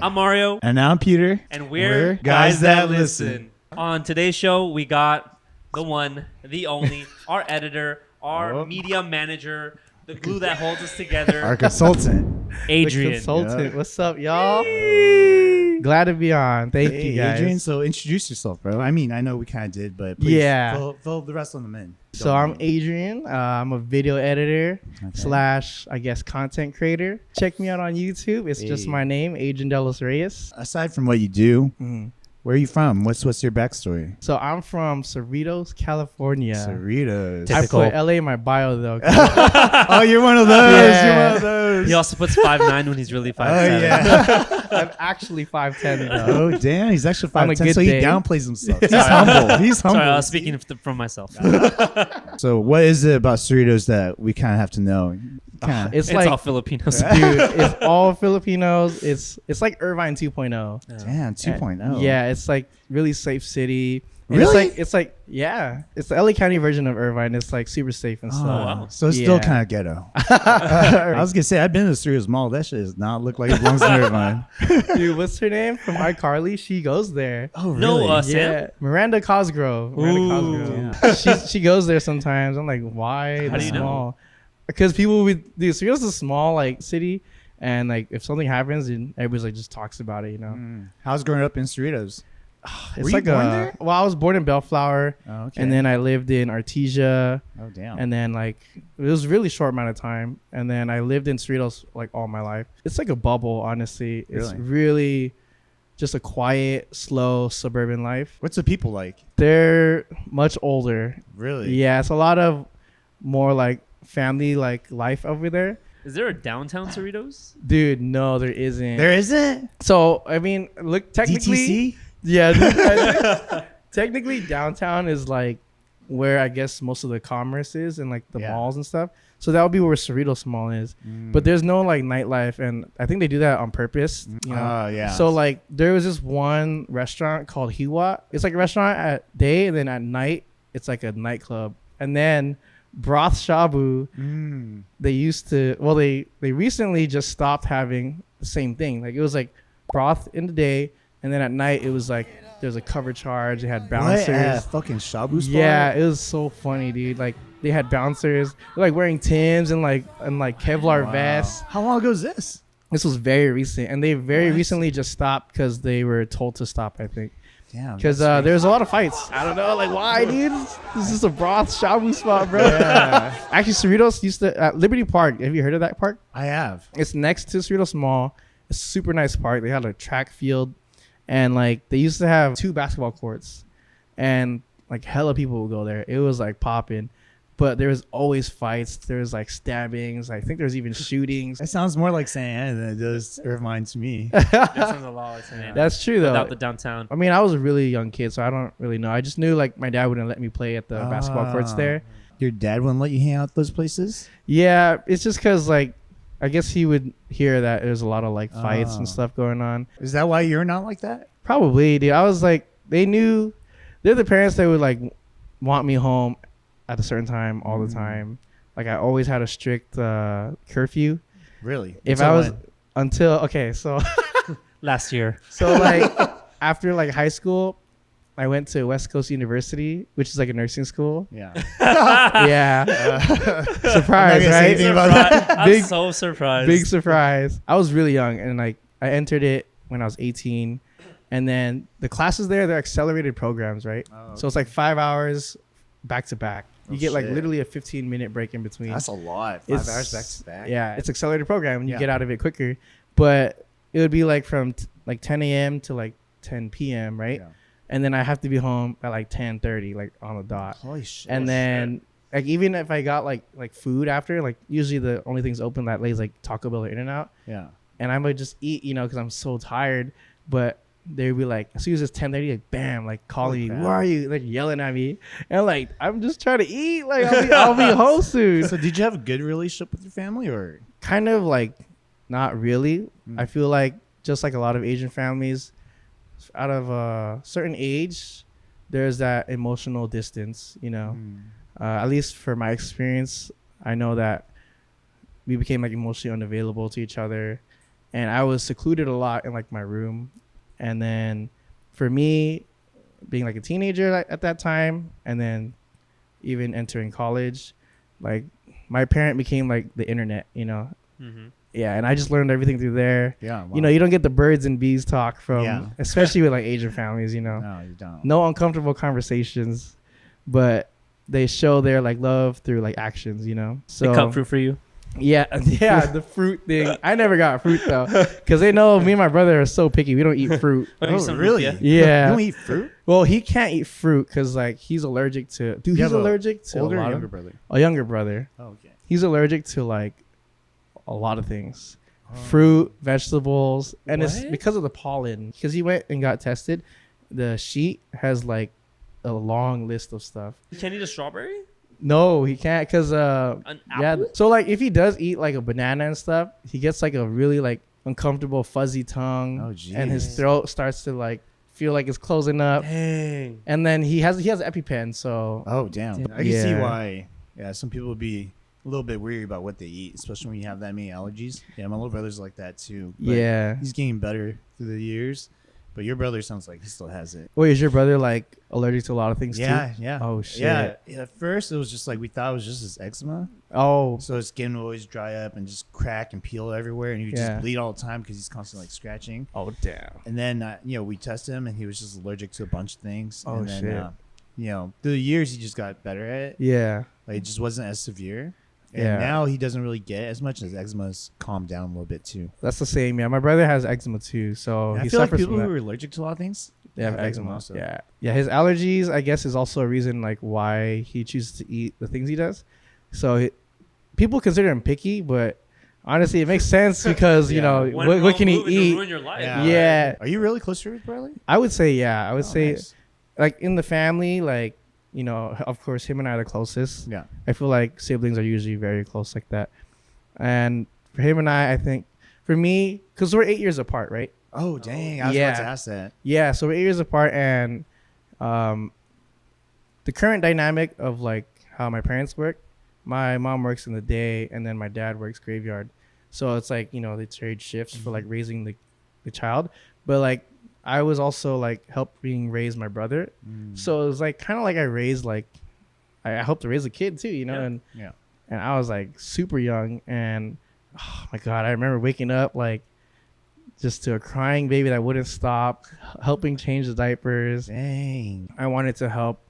I'm Mario. And now I'm Peter. And we're Guys That Listen. On today's show, we got the one, the only, our editor, our media manager, the glue that holds us together. Our consultant. Adrian. The consultant. Yep. What's up, y'all? Glad to be on. Thank you, guys. Adrian, so introduce yourself, bro. I mean, I know we kind of did, but please fill the rest of them in. So I'm Adrian. I'm a video editor / I guess content creator. Check me out on YouTube. It's just my name, Adrian Delos Reyes. Aside from what you do, where are you from? What's your backstory? So I'm from Cerritos, California. Cerritos. I put LA in my bio though. Oh, you're one of those. Yeah. You're one of those. He also puts 5'9" when he's really 5'7". Oh, yeah. I'm actually 5'10" though. Oh, damn. He's actually On a 5'10", good so he day. downplays himself. He's humble. He's humble. Sorry, I was speaking from myself. So what is it about Cerritos that we kind of have to know? It's It's like all Filipinos. dude, it's all Filipinos. It's like Irvine 2.0. Damn, 2.0. Yeah, it's like really safe city. And Really? It's like it's the LA County version of Irvine. It's like super safe and stuff. wow. So it's still kind of ghetto. I was gonna say I've been to the Cerritos Mall. That shit does not look like it belongs in Irvine. Dude, what's her name from iCarly? She goes there. Oh really? No, Sam? Yeah, Miranda Cosgrove. She goes there sometimes. I'm like, why? How do you know? Small? Because people would do. Cerritos is a small like city, and like if something happens, and everybody's like just talks about it. You know, How's growing up in Cerritos? it's Were like you born there? Well, I was born in Bellflower. Oh, okay. And then I lived in Artesia, Oh damn. and then like it was a really short amount of time, and then I lived in Cerritos like all my life. It's like a bubble, honestly. It's really just a quiet, slow suburban life. What's the people like? They're much older. Really? Yeah, it's a lot of more like family like life over there. Is there a downtown Cerritos? Dude, no, there isn't. There isn't? So I mean, look, technically, DTC? yeah, technically downtown is like where I guess most of the commerce is and like the malls and stuff. So that would be where Cerritos Mall is. But there's no like nightlife, and I think they do that on purpose. You know? Yeah. So like there was this one restaurant called Hiwa. It's like a restaurant at day, and then at night it's like a nightclub. And then Broth Shabu, they used to. Well, they recently just stopped having the same thing. Like it was like broth in the day, and then at night it was like there's a cover charge. They had bouncers. What? At fucking Shabu spot? Yeah, it was so funny, dude. Like they had bouncers, they're like wearing Timbs and like Kevlar vests. How long ago is this? This was very recent, and they very recently just stopped because they were told to stop. I think Damn. because there's a lot of fights. I don't know, like why, dude? This is a broth shabu spot, bro. Yeah. Actually, Cerritos used to at Liberty Park. Have you heard of that park? I have. It's next to Cerritos Mall. It's a super nice park. They had a track field, and like they used to have 2 basketball courts, and like hella people would go there. It was like popping, but there was always fights. There was like stabbings. I think there's even shootings. That sounds more like Santa Ana than it does Irvine to me. That sounds a lot like Santa Ana. That's true though. Without the downtown. I mean, I was a really young kid, so I don't really know. I just knew like my dad wouldn't let me play at the basketball courts there. Your dad wouldn't let you hang out at those places? Yeah, it's just because like I guess he would hear that there's a lot of like fights and stuff going on. Is that why you're not like that? Probably, dude. I was like, they're the parents that would like want me home at a certain time all the time. Like I always had a strict curfew. Really? If I was so Last year. so like after like high school, I went to West Coast University, which is like a nursing school. Yeah. Yeah. Surprise, I'm not gonna say right? anything about that. I'm so surprised. Big surprise. I was really young, and like I entered it when I was 18, and then the classes they're accelerated programs, right? Oh, So it's like 5 hours back to back. You get like shit. literally a 15-minute break in between. That's a lot. 5 It's- hours back to back. Yeah, it's accelerated program, and you Yeah. get out of it quicker. But it would be like from like 10 a.m. to like 10 p.m., right? Yeah. And then I have to be home at like 10:30, like on the dot. Holy shit. And then like even if I got like food after, like usually the only things open that late is like Taco Bell or In-N-Out. Yeah. And I might just eat, you know, because I'm so tired. But they would be like, as soon as it's 10:30, like bam, like calling me, crap. where are you? Like yelling at me, and like I'm just trying to eat. Like I'll be home soon. So did you have a good relationship with your family, or? Kind of like, not really. I feel like just like a lot of Asian families, out of a certain age, there's that emotional distance. You know, at least for my experience, I know that we became like emotionally unavailable to each other. and I was secluded a lot in like my room. And then for me, being like a teenager at that time, and then even entering college, like my parent became like the internet, you know. Mm-hmm. Yeah, and I just learned everything through there. Yeah, wow. You know, you don't get the birds and bees talk from, Yeah. especially with like Asian families, you know. No, you don't. No uncomfortable conversations, but they show their like love through like actions, you know. They So cut fruit for you. yeah, the fruit thing. I never got fruit though, because they know me and my brother are so picky. We don't eat fruit. Oh, you Oh, some really? lumpia? Yeah. You don't eat fruit? Well, he can't eat fruit because like he's allergic to. Dude, You he's have a allergic to Older a or lot younger of, brother? a younger brother. Oh, okay. He's allergic to like a lot of things. Fruit, vegetables, and it's What? because of the pollen. Because he went and got tested, the sheet has like a long list of stuff. You can't eat a strawberry? No, he can't because An yeah. apple? So like if he does eat like a banana and stuff, he gets like a really like uncomfortable fuzzy tongue, Oh, and his jeez. throat starts to like feel like it's closing up. Dang. And then he has EpiPen, so Oh, damn. I can see Yeah. why. Yeah, some people would be a little bit weary about what they eat, especially when you have that many allergies. Yeah, my little brother's like that too. But yeah. he's getting better through the years. But your brother sounds like he still has it. Wait, is your brother like allergic to a lot of things Yeah, too? yeah. Oh shit. Yeah, at first it was just like we thought it was just his eczema. Oh. So his skin would always dry up and just crack and peel everywhere, and he would Yeah. just bleed all the time because he's constantly like scratching. Oh damn. And then we tested him, and he was just allergic to a bunch of things. Oh, and then, shit. through the years he just got better at it. Yeah. Like it just wasn't as severe. And Yeah. now he doesn't really get as much as eczema's calmed down a little bit too. That's the same. Yeah, my brother has eczema too, so And he I feel like suffers people from who that. are allergic to a lot of things They have have eczema eczema. also. Yeah. Yeah, his allergies, I guess, is also a reason like why he chooses to eat the things he does. So people consider him picky, but honestly, it makes sense because you Yeah. know One what wrong can he move and eat? ruin your life. Yeah. Are you really close to your brother? I would say yeah. I would Oh, say nice. like in the family, like you know, of course, him and I are the closest. Yeah. I feel like siblings are usually very close like that. And for him and I think for me, because we're 8 years apart, right? Oh dang! I was Yeah. about to ask that. Yeah, so we're 8 years apart, and the current dynamic of like how my parents work, my mom works in the day, and then my dad works graveyard. So it's like, you know, they trade shifts for like raising the child. But like I was also like helping raise my brother. So it was like kind of like I raised like I helped to raise a kid too, you know, Yeah. and Yeah. and I was like super young, and oh my god, I remember waking up like just to a crying baby that wouldn't stop, helping change the diapers. Dang. I wanted to help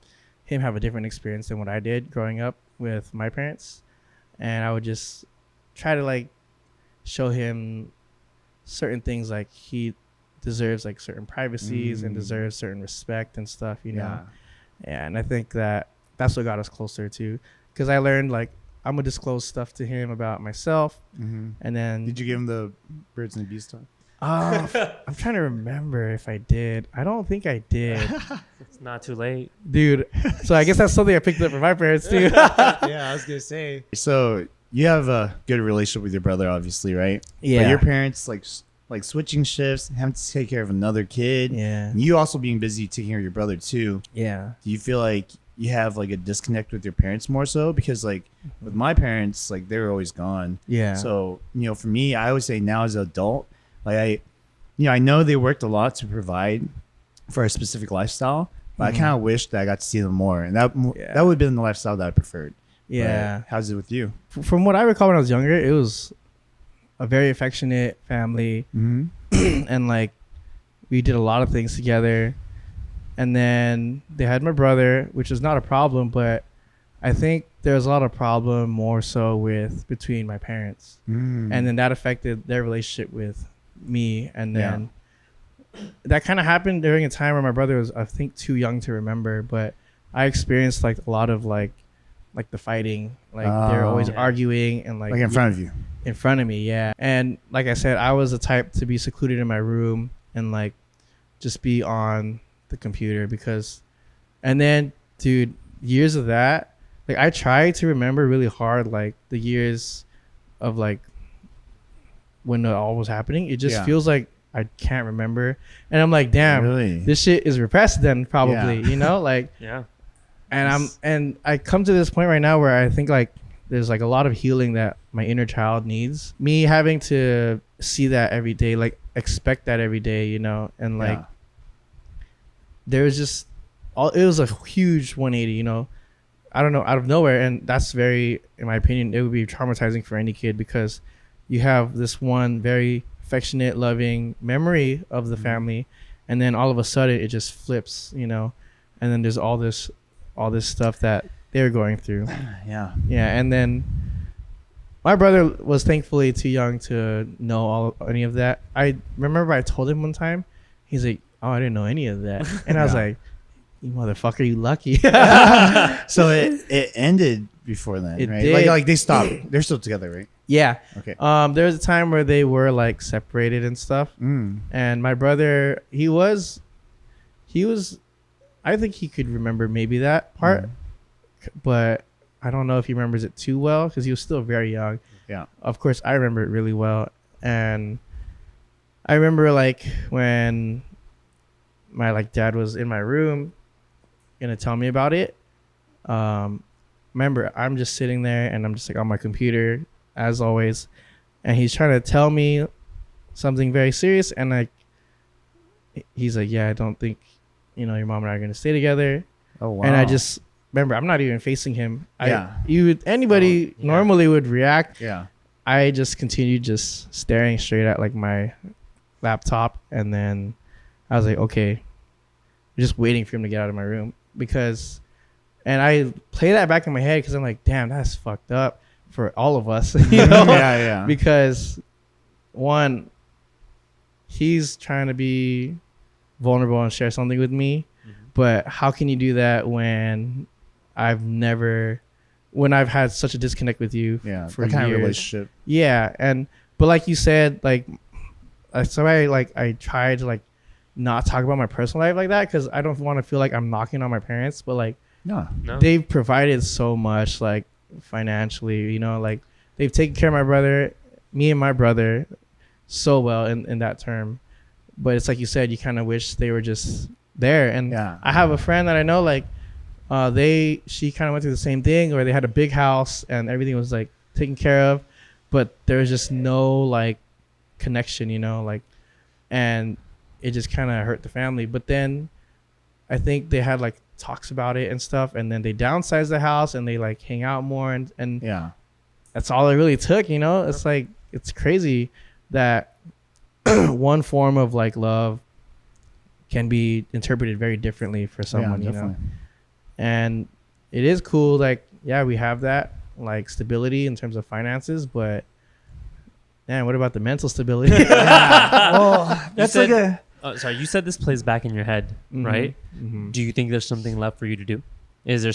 him have a different experience than what I did growing up with my parents, and I would just try to like show him certain things, like he deserves like certain privacies and deserves certain respect and stuff, you know. Yeah, and I think that that's what got us closer too, because I learned like I'm gonna disclose stuff to him about myself, Mm-hmm. and then Did you give him the birds and the bees talk? I'm trying to remember if I did. I don't think I did, It's not too late. dude. So I guess that's something I picked up from my parents too. Yeah, I was gonna say. So you have a good relationship with your brother, obviously, right? Yeah. But your parents like switching shifts, having to take care of another kid. Yeah. And you also being busy taking care of your brother too. Yeah. Do you feel like you have like a disconnect with your parents more so? Because like with my parents, like they were always gone. Yeah. So, for me, I always say now as an adult, like I know they worked a lot to provide for a specific lifestyle, but I kind of wish that I got to see them more. And that Yeah. that would have been the lifestyle that I preferred. Yeah. But how's it with you? From what I recall when I was younger, it was a very affectionate family. Mm-hmm. And like we did a lot of things together, and then they had my brother, which is not a problem, but I think there's a lot of problem more so with between my parents, Mm. and then that affected their relationship with me, and Yeah. then that kind of happened during a time where my brother was, I think, too young to remember, but I experienced like a lot of like the fighting, like they're always Yeah. arguing and like in front of you. in front of me, yeah. And like I said, I was the type to be secluded in my room and like just be on the computer and then dude, years of that, like I try to remember really hard like the years of like when it all was happening. It just Yeah. feels like I can't remember, and I'm like, damn, Really? this shit is repressed then probably, Yeah. you know, like. Yeah. And I come to this point right now where I think like there's like a lot of healing that my inner child needs. Me having to see that every day, like expect that every day, you know, and like there was just it was a huge 180, you know. I don't know, out of nowhere, and that's very, in my opinion, it would be traumatizing for any kid because you have this one very affectionate, loving memory of the family, and then all of a sudden it just flips, you know, and then there's all this stuff that they're going through. Yeah. And then my brother was thankfully too young to know any of that. I remember I told him one time, he's like, "Oh, I didn't know any of that," and I was like, "You motherfucker, you lucky." So it ended before then, It right? did. Like they stopped. They're still together, right? Yeah. Okay. There was a time where they were like separated and stuff. And my brother, he was, I think he could remember maybe that part, but I don't know if he remembers it too well because he was still very young. Yeah. Of course, I remember it really well. And I remember like when my like dad was in my room gonna tell me about it. Remember, I'm just sitting there and I'm just like on my computer as always, and he's trying to tell me something very serious, and like he's like, "Yeah, I don't think, you know, your mom and I are gonna stay together." Oh wow. And I just remember, I'm not even facing him. Yeah. Anybody normally would react. Yeah. I just continued just staring straight at like my laptop, and then I was like, okay, just waiting for him to get out of my room and I play that back in my head because I'm like, damn, that's fucked up for all of us, you know? Yeah. Because one, he's trying to be vulnerable and share something with me, but how can you do that when I've had such a disconnect with you for that kind of years? relationship. Yeah, but like you said, like I try to like not talk about my personal life like that because I don't want to feel like I'm knocking on my parents, but like No. they've provided so much, like financially, you know, like they've taken care of me and my brother so well in that term. But it's like you said, you kind of wish they were just there. And I have a friend that I know, like she kind of went through the same thing where they had a big house and everything was like taken care of, but there was just no like connection, you know, like, and it just kind of hurt the family. But then I think they had like talks about it and stuff, and then they downsized the house and they like hang out more, and that's all it really took, you know. It's like, it's crazy that one form of like love can be interpreted very differently for someone, you know. And it is cool, like, yeah, we have that like stability in terms of finances, but man, what about the mental stability? Well, that's like a sorry, you said this plays back in your head, right? Do you think there's something left for you to do? Is there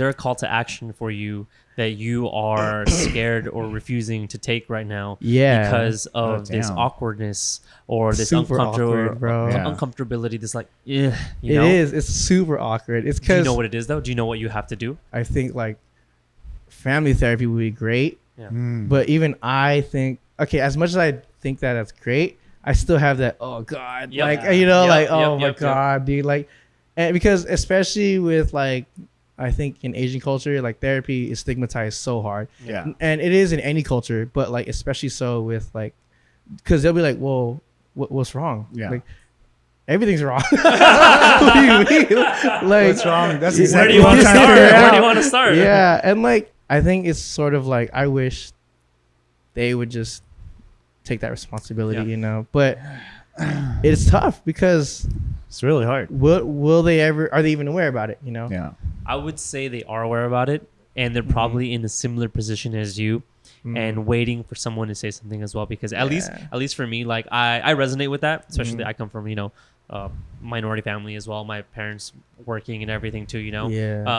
a call to action for you that you are scared or refusing to take right now because of this awkwardness or this uncomfortability, this like, you know? It's super awkward. It's because, do you know what it is though? Do you know what you have to do? I think like family therapy would be great, but even I think, okay, as much as I think that that's great, I still have that, oh God, like, you know, like, oh my God, dude, like, and because especially with like, I think in Asian culture, like therapy is stigmatized so hard. Yeah. And it is in any culture, but like especially so with like, because they'll be like, "Well, what's wrong?" Yeah. Like, everything's wrong. What do you mean? Like, what's wrong? That's Where do exactly you want to what I'm start? trying to figure Where out. do you want to start? Yeah, and like I think it's sort of like I wish they would just take that responsibility, you know. But it's tough because It's really hard. will they ever? Are they even aware about it? You know? Yeah. I would say they are aware about it, and they're probably in a similar position as you, and waiting for someone to say something as well. Because at least for me, like I resonate with that, especially I come from, you know, minority family as well. My parents working and everything too, you know.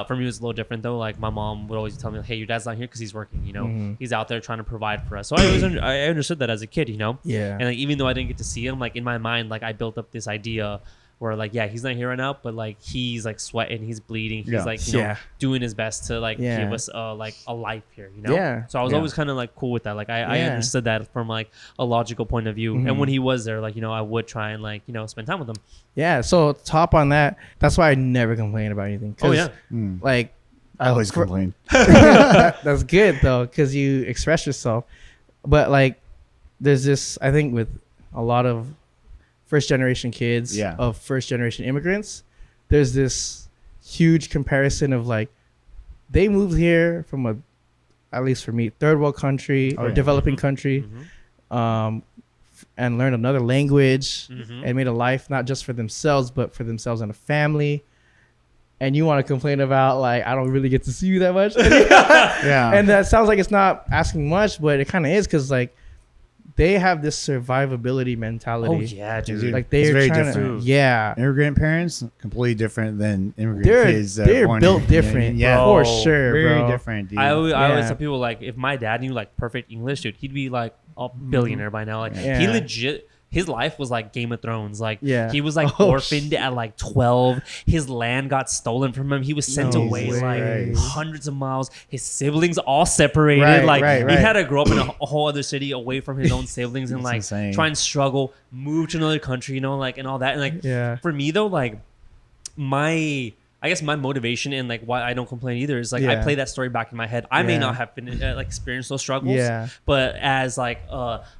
For me, it was a little different though. Like my mom would always tell me, "Hey, your dad's not here because he's working. You know, he's out there trying to provide for us." So I always I understood that as a kid, you know. Yeah. And like even though I didn't get to see him, like in my mind, like I built up this idea where like, yeah, he's not here right now, but like he's like sweating, he's bleeding, he's like, you know, doing his best to like give us like a life here, you know. So I was always kind of like cool with that. Like I understood that from like a logical point of view. And when he was there, like, you know, I would try and like, you know, spend time with him. Yeah. So top on that, that's why I never complain about anything. Like I always complain. That's good though, because you express yourself. But like, there's this, I think, with a lot of first generation kids of first generation immigrants, there's this huge comparison of like, they moved here from a, at least for me, third world country or developing country, and learned another language and made a life not just for themselves, but for themselves and a family. And you want to complain about like, I don't really get to see you that much. And that sounds like it's not asking much, but it kind of is, because like they have this survivability mentality. Oh yeah, dude. Like they're very trying different. to, Immigrant parents, completely different than immigrant kids. They're born built here, you know what I different, mean? Yeah, for sure, very bro. different, dude. I always tell people, like, if my dad knew like perfect English, dude, he'd be like a billionaire by now. Like he legit, his life was like Game of Thrones. Like he was like orphaned at like 12. His land got stolen from him. He was sent away like hundreds of miles. His siblings all separated. He had to grow up in a whole other city away from his own siblings and like insane. try and struggle, move to another country, you know, like, and all that. And like for me though, like I guess my motivation and like why I don't complain either is like I play that story back in my head. I may not have been like experienced those struggles, but as like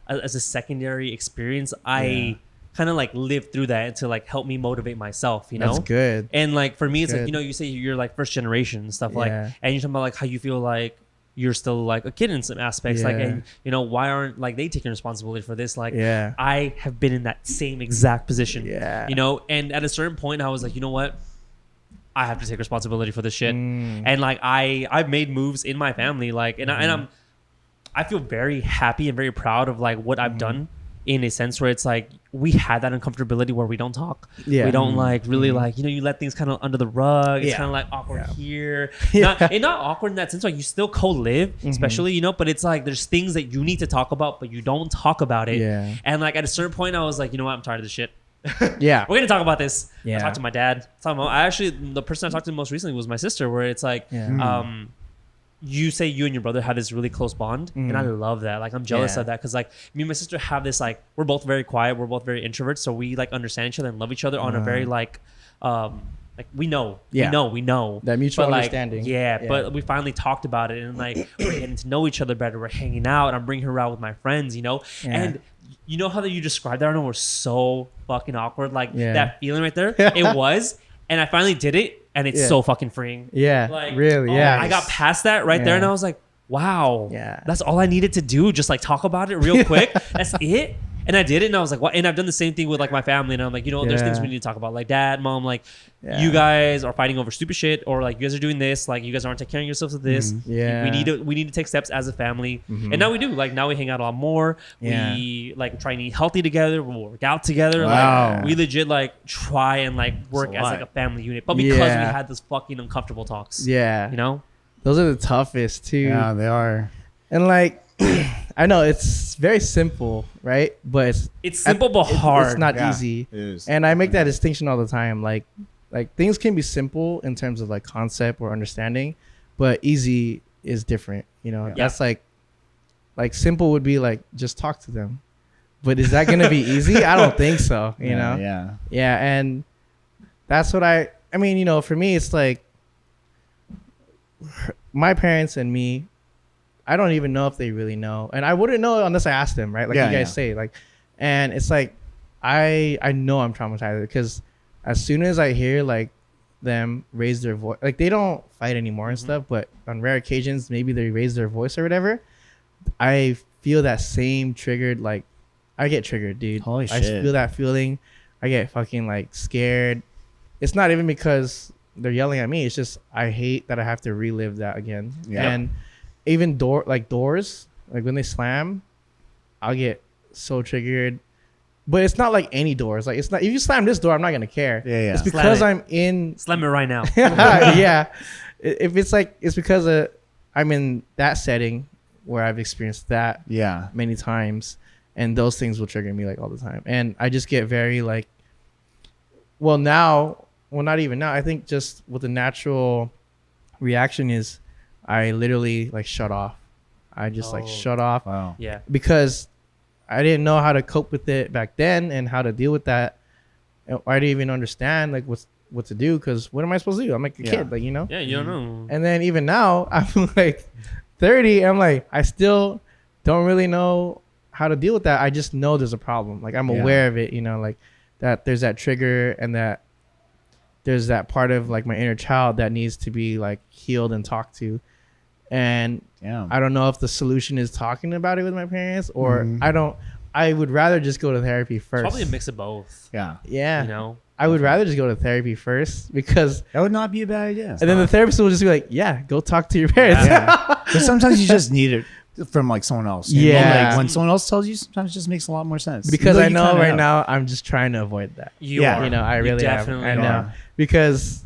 as a secondary experience, I kind of like lived through that to like help me motivate myself. You know, that's good. And like for me, it's like, you know, you say you're like first generation and stuff like, and you're talking about like how you feel like you're still like a kid in some aspects, like, and you know, why aren't like they taking responsibility for this? Like, I have been in that same exact position, you know, and at a certain point, I was like, you know what? I have to take responsibility for this shit. And like I've made moves in my family, like, and I feel very happy and very proud of like what I've done, in a sense where it's like we had that uncomfortability where we don't talk. We don't like really like, you know, you let things kind of under the rug. It's kind of like awkward here. Not awkward in that sense, like you still co-live, especially, you know, but it's like there's things that you need to talk about, but you don't talk about it. And like at a certain point, I was like, you know what, I'm tired of this shit. We're gonna talk about this. I talked to my dad. The person I talked to most recently was my sister, where it's like you say you and your brother have this really close bond, and I love that. Like I'm jealous of that, because like me and my sister have this, like, we're both very quiet, we're both very introverts, so we like understand each other and love each other on a very like we know that mutual understanding. But we finally talked about it, and like we're getting to know each other better. We're hanging out, and I'm bringing her out with my friends, you know. And you know how that you described that? I don't know, we're so fucking awkward. Like that feeling right there, it was. And I finally did it, and it's so fucking freeing. Like, really. I got past that right there, and I was like, wow. That's all I needed to do. Just like talk about it real quick. That's it. And I did it, and I was like, what? And I've done the same thing with like my family, and I'm like, you know, there's things we need to talk about, like dad, mom, like you guys are fighting over stupid shit, or like you guys are doing this, like you guys aren't taking care of yourselves with this. We need to take steps as a family, and now we do. Like now we hang out a lot more. We like try and eat healthy together. We'll work out together. Like we legit like try and like work as like a family unit. But because we had this fucking uncomfortable talks, you know, those are the toughest too. Yeah, they are. And like, I know it's very simple, right? But it's simple but hard. It's not easy. It is. And I make that distinction all the time. Like things can be simple in terms of like concept or understanding, but easy is different. You know, that's like simple would be like just talk to them. But is that going to be easy? I don't think so. You know? Yeah. And that's what I mean, you know, for me, it's like my parents and me, I don't even know if they really know, and I wouldn't know unless I asked them, right? Like you guys say, like, and it's like, I know I'm traumatized, because as soon as I hear like them raise their voice, like they don't fight anymore and stuff, but on rare occasions, maybe they raise their voice or whatever, I feel that same triggered, like I get triggered, dude. Holy shit. I feel that feeling. I get fucking like scared. It's not even because they're yelling at me. It's just, I hate that I have to relive that again. And even doors, like when they slam, I'll get so triggered. But it's not like any doors. Like it's not, if you slam this door, I'm not gonna care. It's because I'm in. Slam it right now. If it's like, it's because I'm in that setting where I've experienced that many times, and those things will trigger me like all the time. And I just get very like, not even now. I think just what the natural reaction is, I literally like shut off. I just like shut off. Wow. Yeah. Because I didn't know how to cope with it back then and how to deal with that. I didn't even understand like what to do because what am I supposed to do? I'm like a kid, like, you know? Yeah, you don't know. And then even now, I'm like 30. I'm like, I still don't really know how to deal with that. I just know there's a problem. Like, I'm aware of it, you know, like that there's that trigger and that there's that part of like my inner child that needs to be like healed and talked to. And I don't know if the solution is talking about it with my parents or I would rather just go to therapy first. Probably a mix of both. Yeah. Yeah. You know? I would rather just go to therapy first because that would not be a bad idea. And then the therapist will just be like, yeah, go talk to your parents. Yeah. But sometimes you just need it from like someone else. You know, like when someone else tells you, sometimes it just makes a lot more sense. Because I know right now I'm just trying to avoid that. You are. You know, I really definitely am. I know. Because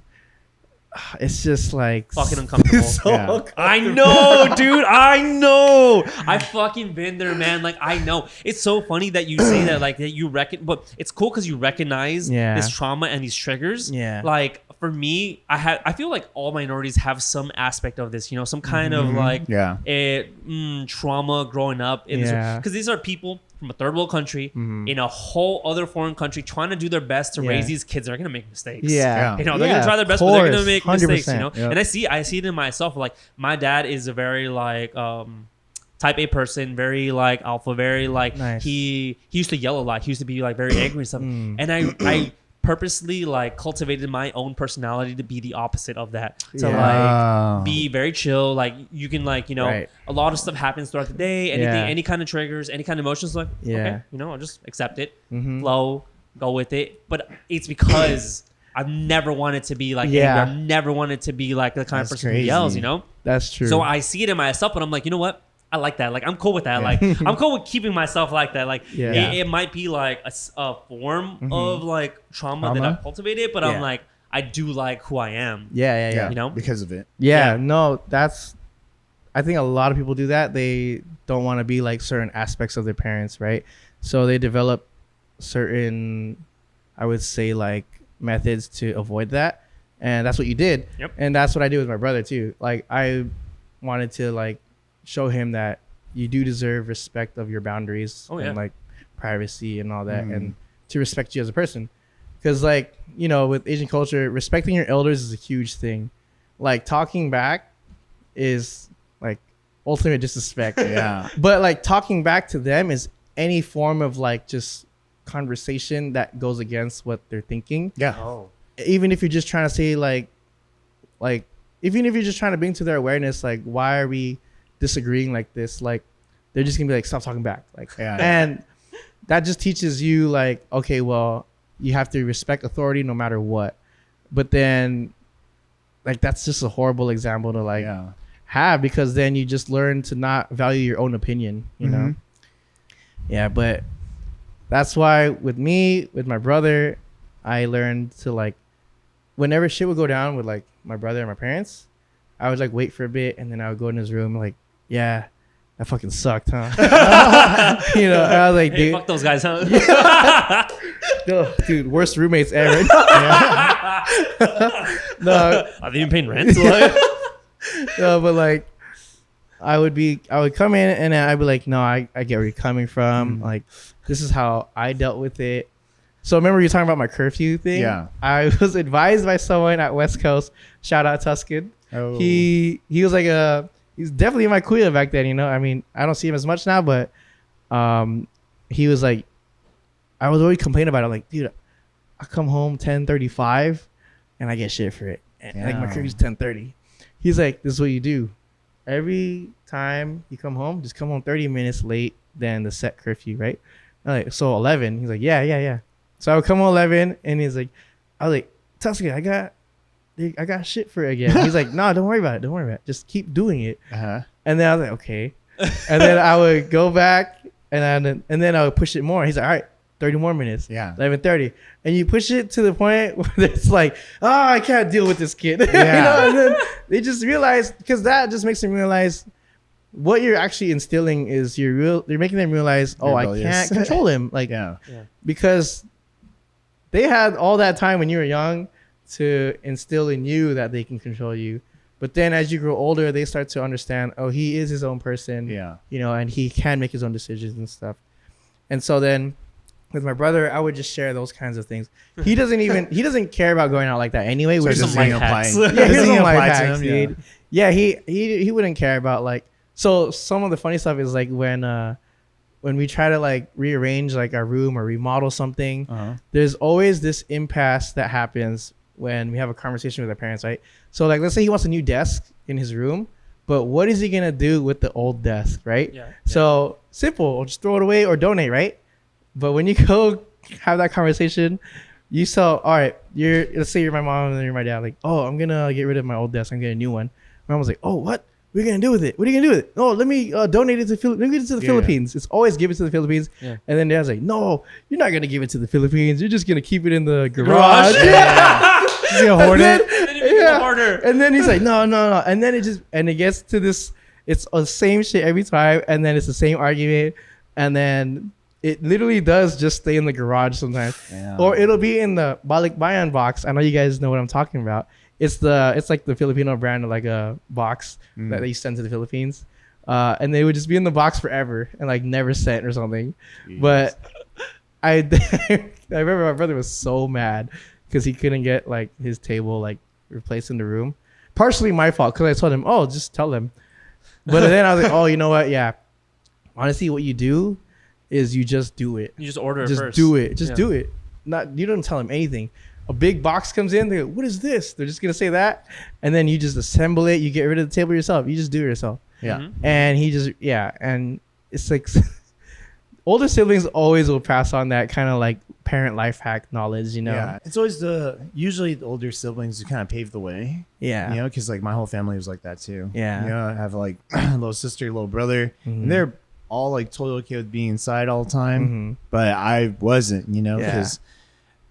it's just like fucking uncomfortable. Uncomfortable. I know, dude. I know. I fucking been there, man. Like, I know. It's so funny that you say that, like, that you reckon, but it's cool because you recognize this trauma and these triggers. Yeah. Like, for me, I feel like all minorities have some aspect of this, you know, some kind of like trauma growing up in this, because these are people from a third world country in a whole other foreign country trying to do their best to raise these kids. They're gonna make mistakes. You know, they're gonna try their best, but they're gonna make mistakes. You know, and I see it in myself. Like, my dad is a very like type A person, very like alpha, very like he used to yell a lot. He used to be like very angry and stuff. And I purposely like cultivated my own personality to be the opposite of that, to like be very chill. Like, you can like, you know, a lot of stuff happens throughout the day, anything, any kind of triggers, any kind of emotions, like okay, you know, I'll just accept it, flow, go with it. But it's because I've never wanted to be like angry. I've never wanted to be like the kind of person who yells, you know. That's true. So I see it in myself, but I'm like, you know what, I like that. Like, I'm cool with that. Like, I'm cool with keeping myself like that. Like, it might be like a form of like trauma that I've cultivated, but I'm like, I do like who I am. Yeah. You know, because of it. No, that's. I think a lot of people do that. They don't want to be like certain aspects of their parents, right? So they develop certain, I would say, like methods to avoid that, and that's what you did. And that's what I did with my brother too. Like, I wanted to like show him that you do deserve respect of your boundaries and like privacy and all that, and to respect you as a person. Because like, you know, with Asian culture, respecting your elders is a huge thing. Like, talking back is like ultimate disrespect. But like, talking back to them is any form of like just conversation that goes against what they're thinking. Even if you're just trying to say like even if you're just trying to bring to their awareness, like, why are we disagreeing like this? Like, they're just gonna be like, stop talking back. Like, and that just teaches you like, okay, well, you have to respect authority no matter what. But then, like, that's just a horrible example to like have, because then you just learn to not value your own opinion, you know? But that's why with me, with my brother, I learned to like, whenever shit would go down with like my brother and my parents, I would like wait for a bit, and then I would go in his room like, yeah, that fucking sucked, huh? You know, I was like, dude, fuck those guys, huh? No, dude, worst roommates ever. No, are they even paying rent? No, but like, I would come in and I'd be like, no, I get where you're coming from. Like, this is how I dealt with it. So remember you were talking about my curfew thing? I was advised by someone at West Coast. Shout out Tuscan. He was like he's definitely my kuya back then, you know. I mean, I don't see him as much now, but he was like, I was always complaining about it. I'm like, dude, I come home 10:35 and I get shit for it. And like, my curfew's 10:30. He's like, this is what you do. Every time you come home, just come home 30 minutes late than the set curfew, right? I'm like, so 11. He's like, yeah. So I would come home 11, and he's like, I was like, Tuscan, I got shit for it again. He's like, no, don't worry about it. Just keep doing it. And then I was like, okay. And then I would go back, and then I would push it more. He's like, all right, 30 more minutes. 11:30. And you push it to the point where it's like, oh, I can't deal with this kid. You know? And then they just realize, because that just makes them realize what you're actually instilling is you're making them realize, oh, I can't control him. Like, because they had all that time when you were young to instill in you that they can control you. But then as you grow older, they start to understand, oh, he is his own person, you know, and he can make his own decisions and stuff. And so then with my brother, I would just share those kinds of things. He doesn't care about going out like that anyway. So Which it is doesn't apply. yeah, here's some life apply to hacks, him, dude. Yeah, he wouldn't care about like. So some of the funny stuff is like when we try to like rearrange like our room or remodel something, there's always this impasse that happens when we have a conversation with our parents, right? So like, let's say he wants a new desk in his room, but what is he gonna do with the old desk, right? Yeah. So simple, we'll just throw it away or donate, right? But when you go have that conversation, you tell, all right, let's say you're my mom and you're my dad, like, oh, I'm gonna get rid of my old desk, I'm getting a new one. My mom was like, oh, what? What are you gonna do with it? What are you gonna do with it? No, let me donate it to let me give it to the Philippines. It's always give it to the Philippines. Yeah. And then dad's like, no, you're not gonna give it to the Philippines. You're just gonna keep it in the garage. He's gonna hoard it. And then he's like, no. And then it gets to this. It's the same shit every time, and then it's the same argument, and then it literally does just stay in the garage sometimes, or it'll be in the balikbayan box. I know you guys know what I'm talking about. It's like the Filipino brand of like a box that they send to the Philippines, and they would just be in the box forever and like never sent or something. Jeez. But I remember my brother was so mad because he couldn't get like his table like replaced in the room. Partially my fault because I told him, oh, just tell him. But then I was like, oh, you know what? Yeah, honestly, what you do is you just do it. You just order it just first. do it. Just do it. You don't tell him anything. A big box comes in, they go, what is this? They're just gonna say that, and then you just assemble it. You get rid of the table yourself. You just do it yourself. Yeah. And he just and it's like older siblings always will pass on that kind of like parent life hack knowledge, you know. Yeah, it's always usually the older siblings who kind of pave the way. Yeah, you know, because like my whole family was like that too. Yeah, you know, I have like a little sister, little brother, and they're all like totally okay with being inside all the time, but I wasn't, you know, because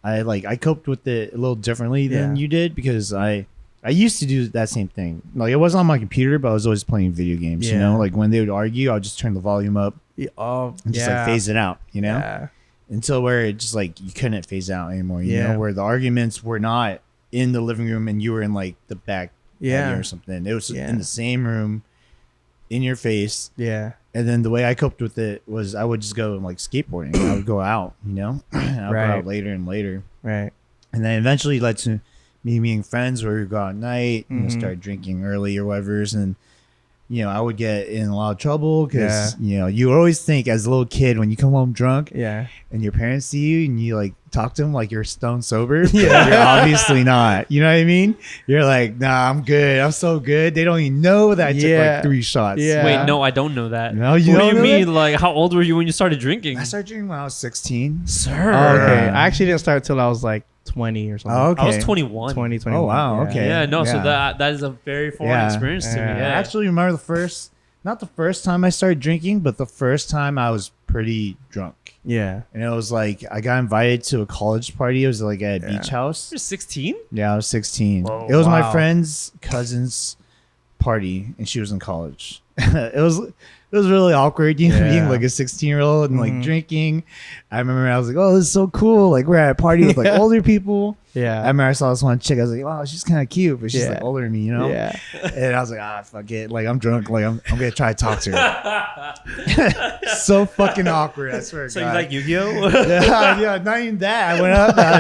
I coped with it a little differently than you did because I used to do that same thing. Like it wasn't on my computer, but I was always playing video games. You know, like when they would argue, I'll just turn the volume up and just like phase it out. You know, until where it just like you couldn't phase out anymore. You know, where the arguments were not in the living room and you were in like the back patio or something. It was in the same room, in your face. Yeah. And then the way I coped with it was I would just go like skateboarding. I would go out, you know, and I'd go out later and later. Right. And then eventually led to me meeting friends where we would go out at night and start drinking early or whatever. And, you know, I would get in a lot of trouble because, you know, you always think as a little kid when you come home drunk and your parents see you and you like talk to them like you're stone sober. You're obviously not. You know what I mean? You're like, nah, I'm good. I'm so good. They don't even know that I took like 3 shots. Wait, no, I don't know that. No, you what don't do you mean? That? Like, how old were you when you started drinking? I started drinking when I was 16. Sir. Oh, okay. I actually didn't start till I was like 20 or something. Oh, okay. I was 21. 21. Oh, wow. Okay. Yeah, no, so that is a very foreign experience to me. Yeah. I actually remember not the first time I started drinking, but the first time I was pretty drunk. Yeah. And it was like, I got invited to a college party. It was like at a beach house. You're 16? Yeah, I was 16. Whoa, it was my friend's cousin's party, and she was in college. It was really awkward, you know, being like a 16-year-old and like drinking. I remember I was like, oh, this is so cool. Like we're at a party with like older people. Yeah. I remember I saw this one chick. I was like, wow, she's kind of cute, but she's like older than me, you know? Yeah. And I was like, fuck it. Like I'm drunk. Like I'm going to try to talk to her. So fucking awkward. I swear to God. So you like Yu-Gi-Oh? yeah, not even that. I went up and I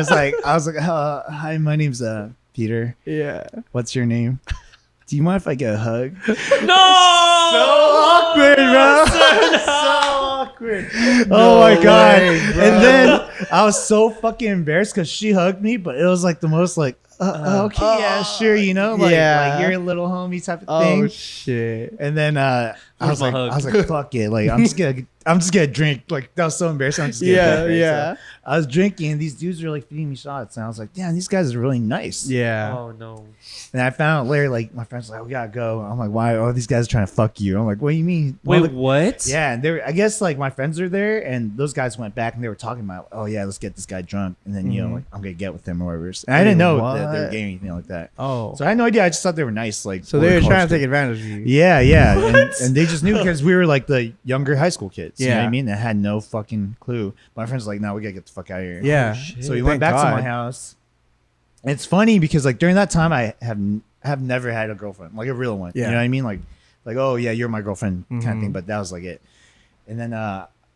was like, hi, my name's Peter. Yeah. What's your name? Do you mind if I get a hug? No! So awkward, bro. So awkward. Oh my God. And then I was so fucking embarrassed because she hugged me, but it was like the most like, okay, yeah, sure, you know, like you're a little homie type of thing. Oh shit. And then I was like, fuck it, like I'm just gonna drink. Like that was so embarrassing. I'm just gonna drink. So I was drinking, and these dudes were like feeding me shots, and I was like, damn, these guys are really nice. Yeah. Oh no. And I found out later, like my friends were like, we gotta go. I'm like, why? Oh, these guys are trying to fuck you. I'm like, what do you mean? Wait, what? Yeah, and I guess like my friends are there, and those guys went back and they were talking about, oh yeah, let's get this guy drunk, and then you know, like I'm gonna get with him or whatever. And I didn't know that they were getting anything like that. Oh, so I had no idea. I just thought they were nice. Like, so they were trying to take advantage of you. Yeah, and they just knew because we were like the younger high school kids. You know what I mean? That had no fucking clue. My friends were like, no, we gotta get the fuck out of here. Yeah. Oh, so we went back to my house. And it's funny because like during that time I have never had a girlfriend, like a real one. You know what I mean? Like, oh yeah, you're my girlfriend kind of thing. But that was like it. And then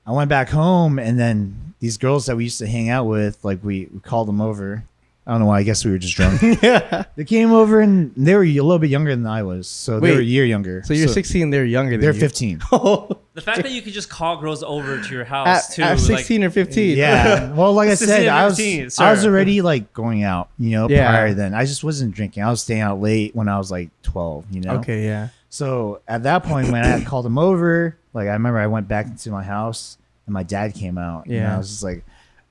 I went back home, and then these girls that we used to hang out with, like we called them over. I don't know why. I guess we were just drunk. Yeah. They came over, and they were a little bit younger than I was. So they were a year younger. So you're 16, they're younger than they're you. 15. The fact that you could just call girls over to your house too. At 16 or 15. Yeah. Well, like I said, I was already like going out, prior then. I just wasn't drinking. I was staying out late when I was like 12, Okay, yeah. So at that point, when I had called them over, like I remember I went back into my house and my dad came out. Yeah. And I was just like,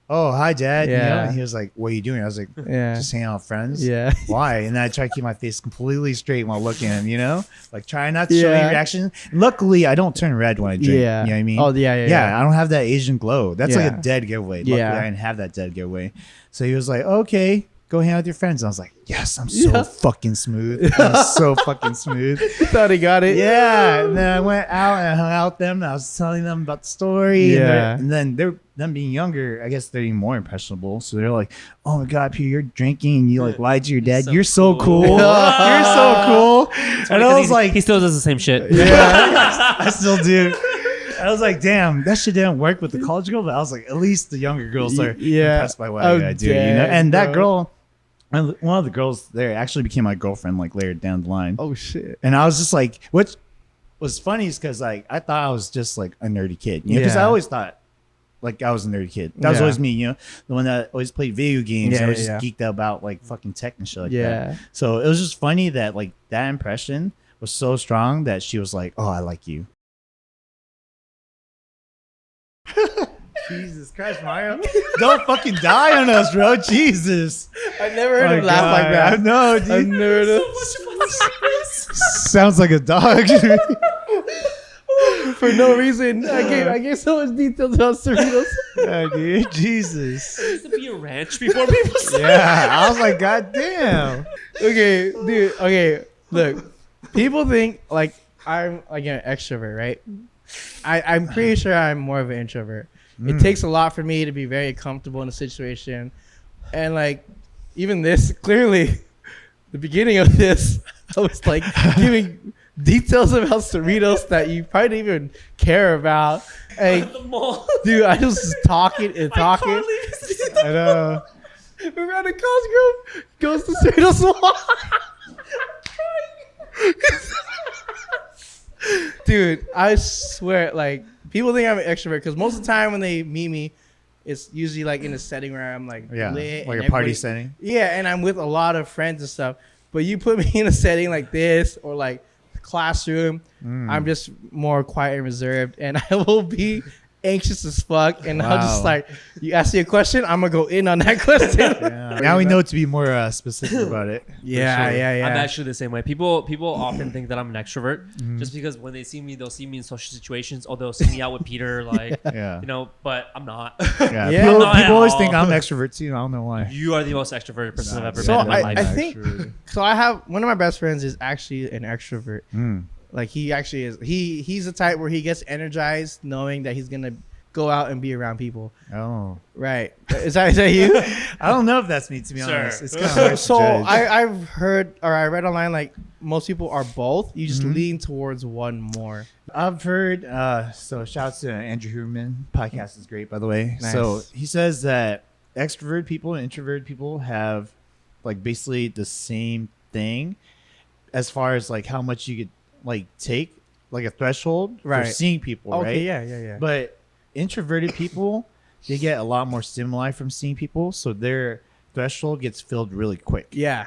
oh, hi, Dad. Yeah. And he was like, what are you doing? I was like, just hanging out with friends. Yeah. Why? And then I tried to keep my face completely straight while looking at him, like trying not to show any reaction. Luckily, I don't turn red when I drink. Yeah. You know what I mean? Oh, yeah. Yeah, I don't have that Asian glow. That's like a dead giveaway. Luckily, I didn't have that dead giveaway. So he was like, okay, go hang out with your friends. And I was like, yes, I'm so fucking smooth. I'm so fucking smooth. Thought he got it. Yeah. And then I went out and I hung out with them. And I was telling them about the story. Yeah. And then them being younger, I guess they're even more impressionable. So they're like, oh my God, Peter, you're drinking and you like lied to your dad. You're so cool. You're so cool. And I was like, he still does the same shit. Yeah, I still do. I was like, damn, that shit didn't work with the college girl, but I was like, at least the younger girls are impressed by what I do, And that girl, one of the girls there actually became my girlfriend like later down the line. Oh shit. And I was just like, what was funny is because like I thought I was just like a nerdy kid, because I always thought like I was a nerdy kid. That was always me, the one that always played video games. I was just geeked out about like fucking tech and shit like that. So it was just funny that like that impression was so strong that she was like, oh, I like you. Jesus Christ, Mario. Don't fucking die on us, bro. Jesus. I never heard him laugh like that. No, dude. I've never heard Sounds like a dog. For no reason. I gave so much details about Cerritos. Yeah, dude. Jesus. There used to be a ranch before people said I was like, God damn. Okay, dude. Okay, look. People think like I'm like an extrovert, right? I'm pretty sure I'm more of an introvert. It takes a lot for me to be very comfortable in a situation. And like, even this, clearly, the beginning of this, I was like giving details about Cerritos that you probably didn't even care about. Like, dude, I was just talking and talking. I know. We're at a college group, goes to Cerritos. Dude, I swear, like, people think I'm an extrovert because most of the time when they meet me, it's usually like in a setting where I'm like lit, like a party setting. Yeah, and I'm with a lot of friends and stuff. But you put me in a setting like this or like classroom, I'm just more quiet and reserved, and I will be anxious as fuck, and I'll just like, you ask me a question, I'm gonna go in on that question. Now we know to be more specific about it. Yeah. I'm actually the same way. People often think that I'm an extrovert just because when they see me, they'll see me in social situations, or they'll see me out with Peter, like, but I'm not. People always think I'm extrovert too. I don't know why. You are the most extroverted person I've ever met in my life. I think so. I have one of my best friends is actually an extrovert. Like he actually is. He's the type where he gets energized knowing that he's gonna go out and be around people. Oh, right. Is that you? I don't know if that's me, to be honest. It's kind of hard so to judge. I've heard, or I read online, like most people are both. You just lean towards one more. I've heard. So shouts to Andrew Huberman. Podcast is great, by the way. Nice. So he says that extroverted people and introverted people have like basically the same thing as far as like how much you could like take, like a threshold for seeing people, right? Yeah. But introverted people, they get a lot more stimuli from seeing people, so their threshold gets filled really quick. Yeah.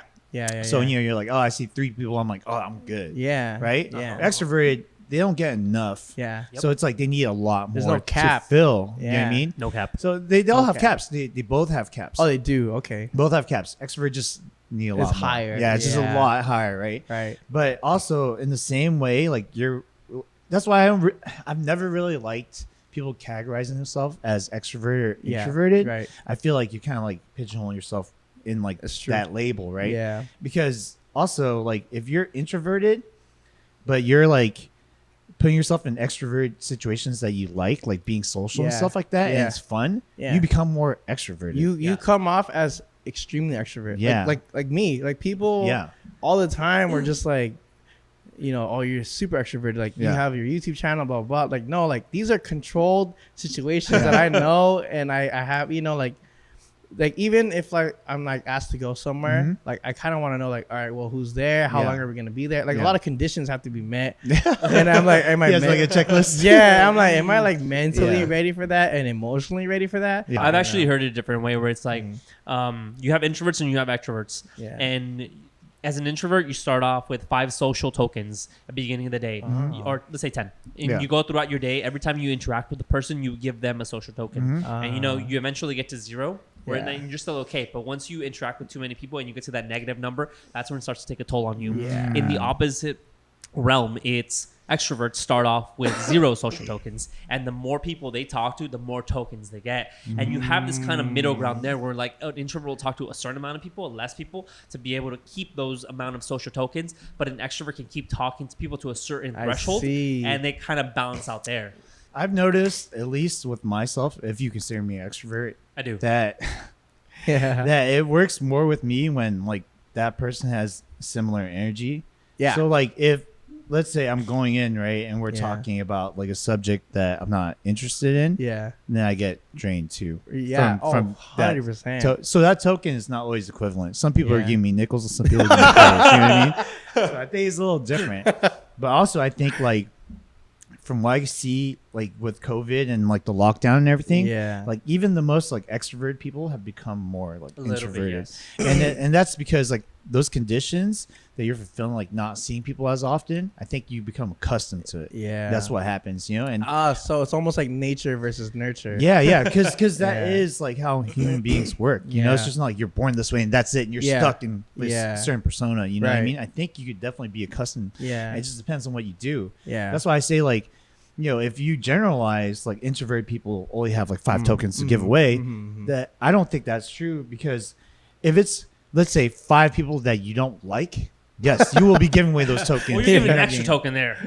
So you're like, oh, I see 3 people, I'm like, oh, I'm good. Yeah. Right? Yeah. Extroverted, they don't get enough. Yeah. So it's like they need a lot more. There's no cap to fill. Yeah. You know what I mean? No cap. So they all have caps. They both have caps. Oh, they do. Okay. Both have caps. Extrovert just need a lot more. Higher. Yeah, it's just a lot higher, right? Right. But also in the same way, like that's why I've never really liked people categorizing themselves as extrovert or introverted. Right. I feel like you kind of like pigeonhole yourself in like that label, right? Yeah. Because also like if you're introverted, but you're like putting yourself in extrovert situations that you like being social and stuff like that, and it's fun, you become more extroverted. You come off as extremely extrovert. Yeah. Like me. Like people all the time were just like, you know, oh, you're super extroverted, like you have your YouTube channel, blah, blah, blah. Like, no, like these are controlled situations that I know, and I have, you know, like even if like I'm like asked to go somewhere, like I kind of want to know, like, all right, well, who's there? How long are we gonna be there? Like a lot of conditions have to be met, and I'm like, am I like a checklist? Yeah, I'm like, am I like mentally ready for that and emotionally ready for that? I've actually heard it a different way, where it's like, you have introverts and you have extroverts, and as an introvert, you start off with 5 social tokens at the beginning of the day, or let's say 10. And you go throughout your day. Every time you interact with the person, you give them a social token, and you know you eventually get to 0. Where then you're still okay, but once you interact with too many people and you get to that negative number, that's when it starts to take a toll on you. In the opposite realm, it's extroverts start off with 0 social tokens, and the more people they talk to, the more tokens they get. And you have this kind of middle ground there where like an introvert will talk to a certain amount of people, less people, to be able to keep those amount of social tokens, but an extrovert can keep talking to people to a certain threshold, and they kind of balance out there. I've noticed, at least with myself, if you consider me an extrovert, I do, that that it works more with me when like that person has similar energy. So like if, let's say I'm going in, right, and we're talking about like a subject that I'm not interested in, then I get drained too. From 100%. So that token is not always equivalent. Some people are giving me nickels, and some people are giving me pennies, you know what I mean? So I think it's a little different. But also I think like from what I see, like with COVID and like the lockdown and everything, like even the most like extroverted people have become more like introverted, and that's because like those conditions that you're fulfilling, like not seeing people as often, I think you become accustomed to it. That's what happens, you know. And so it's almost like nature versus nurture. Because that is like how human beings work. You know, it's just not like you're born this way and that's it, and you're stuck in this certain persona. You know what I mean? I think you could definitely be accustomed. It just depends on what you do. That's why I say like, you know, if you generalize like introverted people only have like 5 tokens to give away, that I don't think that's true, because if it's, let's say 5 people that you don't like, yes, you will be giving away those tokens. Well, you're giving an extra token there.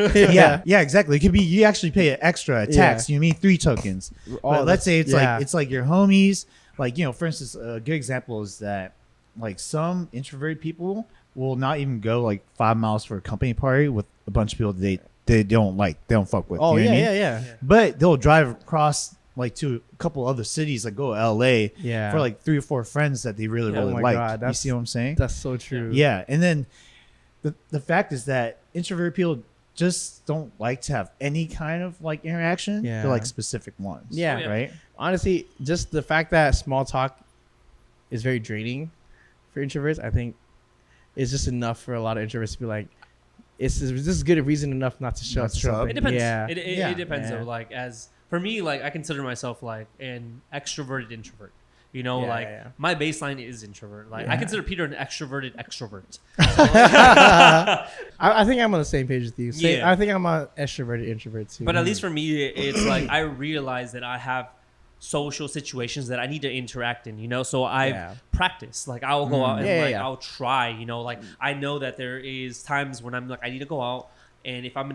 Yeah, exactly. It could be you actually pay an extra tax. You mean 3 tokens. But let's say it's like your homies. Like, you know, for instance, a good example is that like some introverted people will not even go like 5 miles for a company party with a bunch of people they don't like, they don't fuck with. Oh, you know yeah, what I mean? But they'll drive across like to a couple other cities, like go to LA for like 3 or 4 friends that they really like. God, you see what I'm saying? That's so true. Yeah. And then the fact is that introverted people just don't like to have any kind of like interaction. They're like specific ones. Right. Honestly, just the fact that small talk is very draining for introverts, I think is just enough for a lot of introverts to be like, this is good a reason enough not to show up. It depends. It depends though. Like, as for me, like I consider myself like an extroverted introvert. You know, my baseline is introvert. Like I consider Peter an extroverted extrovert. I think I'm on the same page with you. I think I'm an extroverted introvert too. But at least for me, it's like I realize that I have social situations that I need to interact in, you know, so I practice. Like I'll go out and I'll try, you know, like I know that there is times when I'm like, I need to go out, and if I'm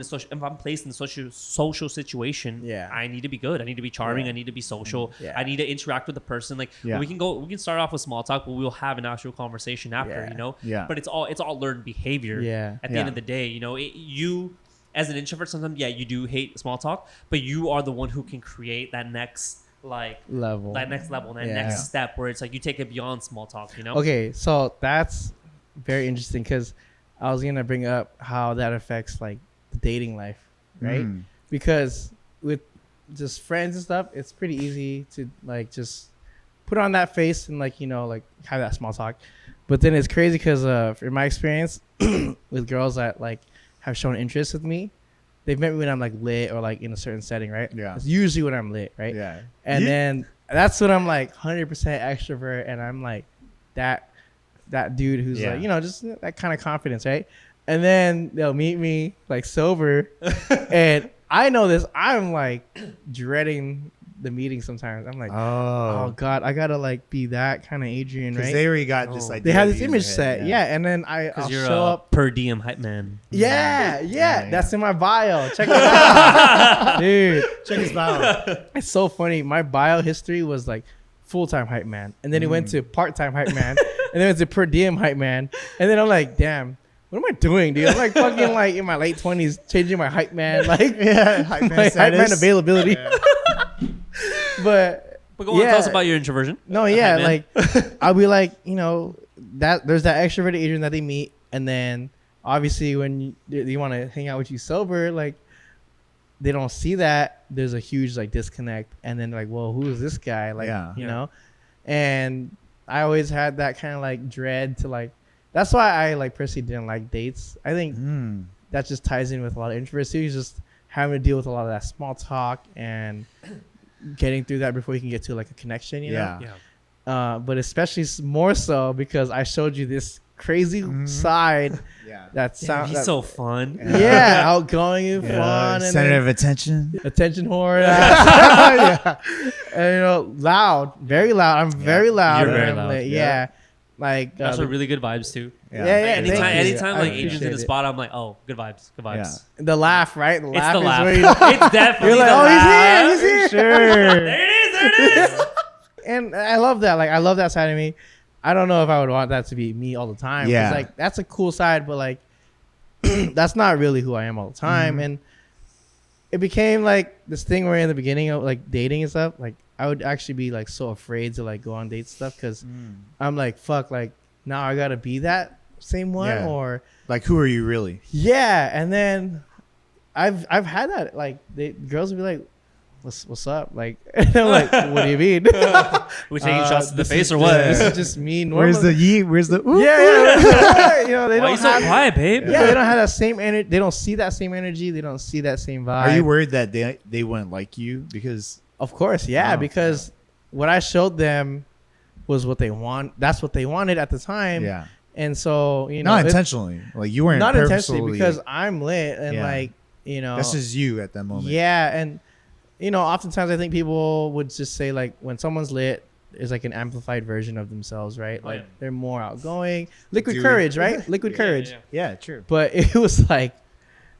placed in a social situation, I need to be good. I need to be charming. I need to be social. I need to interact with the person. Like we can start off with small talk, but we'll have an actual conversation after, you know. But it's all learned behavior. At the end of the day, you know, you as an introvert sometimes you do hate small talk, but you are the one who can create that next level, next step where it's like you take it beyond small talk, you know. Okay, so that's very interesting, because I was gonna bring up how that affects like the dating life, right? Because with just friends and stuff, it's pretty easy to like just put on that face and like, you know, like have that small talk. But then it's crazy because in my experience with girls that like have shown interest with me, they've met me when I'm like lit or like in a certain setting, right? It's usually when I'm lit, right? And then that's when I'm like 100% extrovert, and I'm like that dude who's like, you know, just that kind of confidence, right? And then they'll meet me like sober, and I know this. I'm like dreading the meeting sometimes. I'm like, oh God, I gotta like be that kind of Adrian, right? Because they already got this idea. They have this image set, and then I'll show up per diem hype man. That's in my bio. Check it out, dude. Check his bio. It's so funny. My bio history was like full-time hype man, and then it went to part-time hype man, and then it went to per diem hype man, and then I'm like, damn. what am I doing, dude? I'm like fucking like in my late 20s, changing my hype man, like hype man, my hype man availability. Yeah. But go on, tell us about your introversion. No, yeah, like I'll be like, that there's that extroverted Adrian that they meet, and then obviously when you want to hang out with you sober, like they don't see that. There's a huge like disconnect, and then like, well, who is this guy? Like, you know, and I always had that kind of like dread to like. That's why I like personally didn't like dates. I think that just ties in with a lot of introverts too. He's just having to deal with a lot of that small talk and getting through that before you can get to like a connection, you know? Yeah. But especially more so because I showed you this crazy side. Yeah. He's so fun. Yeah. Outgoing and fun. Center of attention. Attention whore. Yeah. And loud. Very loud. I'm very loud. You're very loud. Yeah. Like that's really good vibes too. Yeah. Anytime like Adrian's in the spot, I'm like, oh, good vibes. Yeah. The laugh, right? The laugh. It's the laugh. It's definitely. You're like, oh, he's here. Sure. There it is. And I love that. Like, I love that side of me. I don't know if I would want that to be me all the time. Yeah. Like, that's a cool side, but like, that's not really who I am all the time. And it became like this thing where in the beginning of like dating and stuff, like I would actually be like so afraid to like go on dates and stuff because I'm like, fuck, like now I gotta be that same one or like who are you really? Yeah. And then I've had that, like girls would be like, what's up? Like, and I'm like, what do you mean? We taking shots to the face or what? This is just me. Normal. Where's the yeet? Where's the ooh? Yeah. They Why don't you so quiet, babe? Yeah, they don't have that same energy. They don't see that same energy. They don't see that same vibe. Are you worried that they wouldn't like you because? Of course, yeah. Because what I showed them was what they want. That's what they wanted at the time. Yeah. And so not intentionally. Like you weren't not intentionally because I'm lit and like that's just you at that moment. Yeah, and oftentimes I think people would just say like when someone's lit is like an amplified version of themselves, right? Like they're more outgoing, liquid courage, right? Liquid courage. Yeah, true. But it was like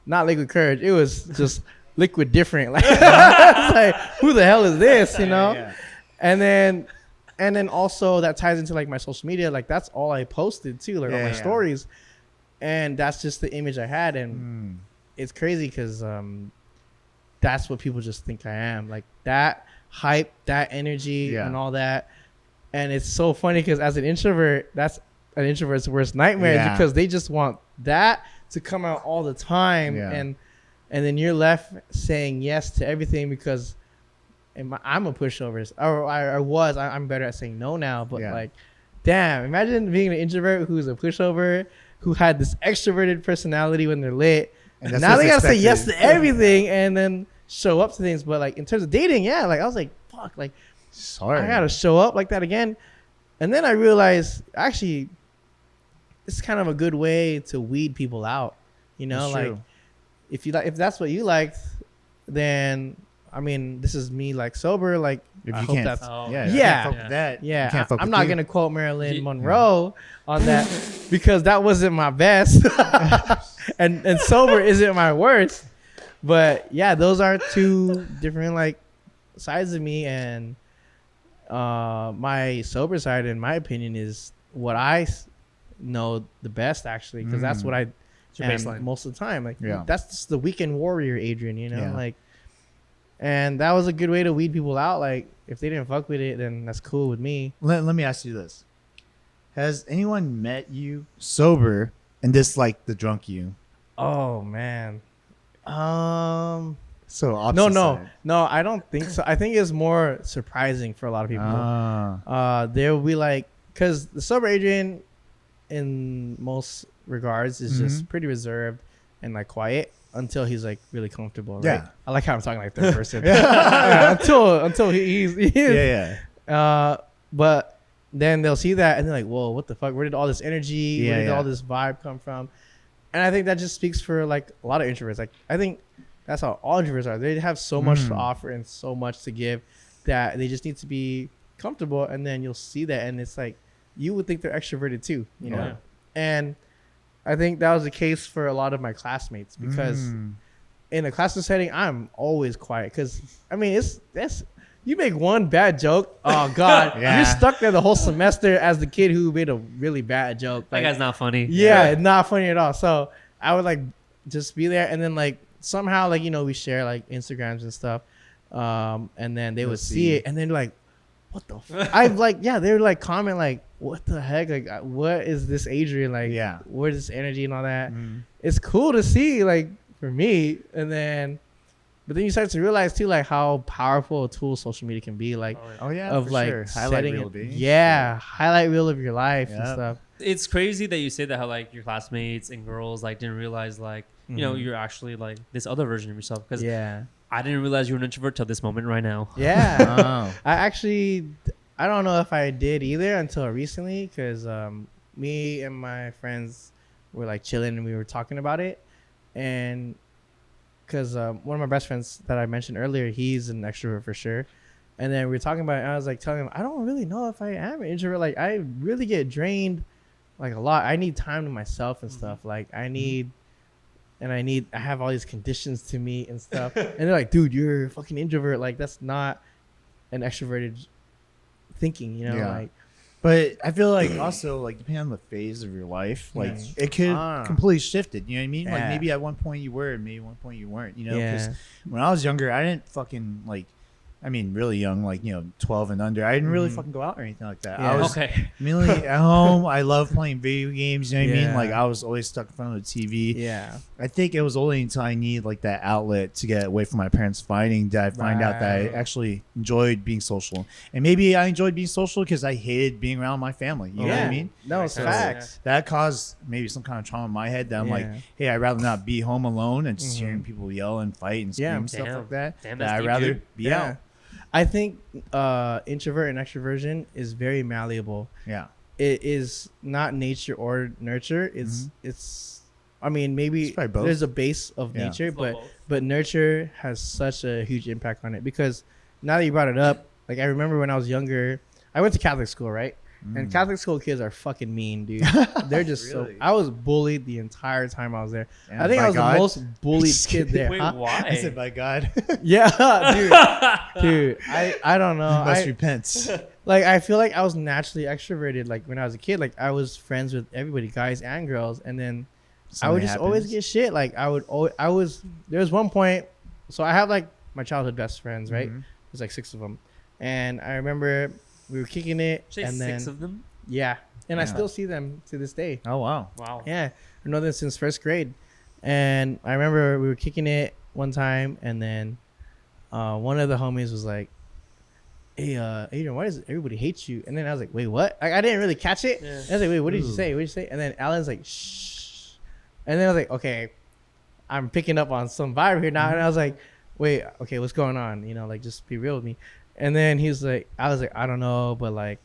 not liquid courage. It was just liquid different. Like, like who the hell is this? Yeah. And then also that ties into like my social media. Like that's all I posted too, like on my stories, and that's just the image I had, and it's crazy because that's what people just think I am, like that hype, that energy, and all that. And it's so funny because as an introvert, that's an introvert's worst nightmare because they just want that to come out all the time, and then you're left saying yes to everything because I'm a pushover. Or I'm better at saying no now. But like, damn, imagine being an introvert who's a pushover, who had this extroverted personality when they're lit. And now they gotta say yes to everything and then show up to things. But like in terms of dating, like I was like, fuck, like sorry, I gotta show up like that again. And then I realized actually, it's kind of a good way to weed people out. Like if that's what you liked, then I mean, this is me like sober. Like if I you hope can't, that's I'm not gonna quote Marilyn Monroe on that because that wasn't my best, and sober isn't my worst. But yeah, those are two different like sides of me, and my sober side, in my opinion, is what I know the best actually, because that's what I am most of the time. Like that's just the weekend warrior, Adrian. Like. And that was a good way to weed people out. Like, if they didn't fuck with it, then that's cool with me. Let me ask you this. Has anyone met you sober and disliked the drunk you? Oh, man. So opposite side. No, I don't think so. I think it's more surprising for a lot of people. They'll be like, because the sober Adrian, in most regards, is just pretty reserved and like quiet. Until he's like really comfortable, right? Yeah. I like how I'm talking like third person. Until he's but then they'll see that and they're like, whoa, what the fuck? Where did all this energy? Where did all this vibe come from? And I think that just speaks for like a lot of introverts. Like I think that's how all introverts are. They have so much to offer and so much to give that they just need to be comfortable. And then you'll see that, and it's like you would think they're extroverted too, you know? And I think that was the case for a lot of my classmates because in a classroom setting, I'm always quiet because I mean, it's You make one bad joke, oh god, Yeah. you're stuck there the whole semester as the kid who made a really bad joke. That guy's not funny. Yeah, not funny at all. So I would like just be there, and then like somehow like we share like Instagrams and stuff, and then they would see it, and then like, what the? I've like they would like comment like, what the heck? Like, what is this Adrian like? Yeah, where's this energy and all that? It's cool to see like for me, and then. But then you start to realize too, like how powerful a tool social media can be, like of like sure. highlight reel, highlight reel of your life and stuff. It's crazy that you say that how like your classmates and girls like didn't realize like you're actually like this other version of yourself. Because I didn't realize you were an introvert till this moment right now. Yeah, I don't know if I did either until recently, because me and my friends were like chilling and we were talking about it, and. Because one of my best friends that I mentioned earlier, he's an extrovert for sure. And then we were talking about it, and I was like telling him, I don't really know if I am an introvert. Like, I really get drained like a lot. I need time to myself and stuff. Like, I have all these conditions to meet and stuff. And they're like, dude, you're a fucking introvert. Like, that's not an extroverted thinking, like. But I feel like also like depending on the phase of your life, like it could completely shifted. You know what I mean? Like maybe at one point you were, and maybe at one point you weren't. Because when I was younger, I didn't fucking like. I mean, really young, like 12 and under. I didn't really fucking go out or anything like that. I was mainly at home. I love playing video games. You know what I mean? Like I was always stuck in front of the TV. Yeah. I think it was only until I needed like that outlet to get away from my parents fighting that I find out that I actually enjoyed being social. And maybe I enjoyed being social because I hated being around my family. You know what I mean? No, it's facts. That caused maybe some kind of trauma in my head that I'm like, hey, I'd rather not be home alone and just hearing people yell and fight and scream and stuff like that. I'd rather be out. I think introvert and extroversion is very malleable. Yeah. It is not nature or nurture. It's I mean, maybe there's a base of nature, but nurture has such a huge impact on it. Because now that you brought it up, like I remember when I was younger, I went to Catholic school, right? And Catholic school kids are fucking mean, dude. They're just so. I was bullied the entire time I was there. And I think I was the most bullied kid there. Wait, why? I said, by God. Yeah, dude. I don't know. You must repent. Like I feel like I was naturally extroverted. Like when I was a kid, like I was friends with everybody, guys and girls, and then I would just always get shit. Like there was one point. So I have like my childhood best friends, right? There's like 6 of them, and I remember. We were kicking it, and then 6 of them. Yeah, and I still see them to this day. Oh wow! Yeah, I know them since 1st grade, and I remember we were kicking it one time, and then one of the homies was like, "Hey, Adrian, why does everybody hate you?" And then I was like, "Wait, what?" I didn't really catch it. Yeah. I was like, "Wait, what did you say? What did you say?" And then Alan's like, "Shh," and then I was like, "Okay, I'm picking up on some vibe here now," and I was like, "Wait, okay, what's going on? Like just be real with me." And then he's like, I was like, I don't know, but like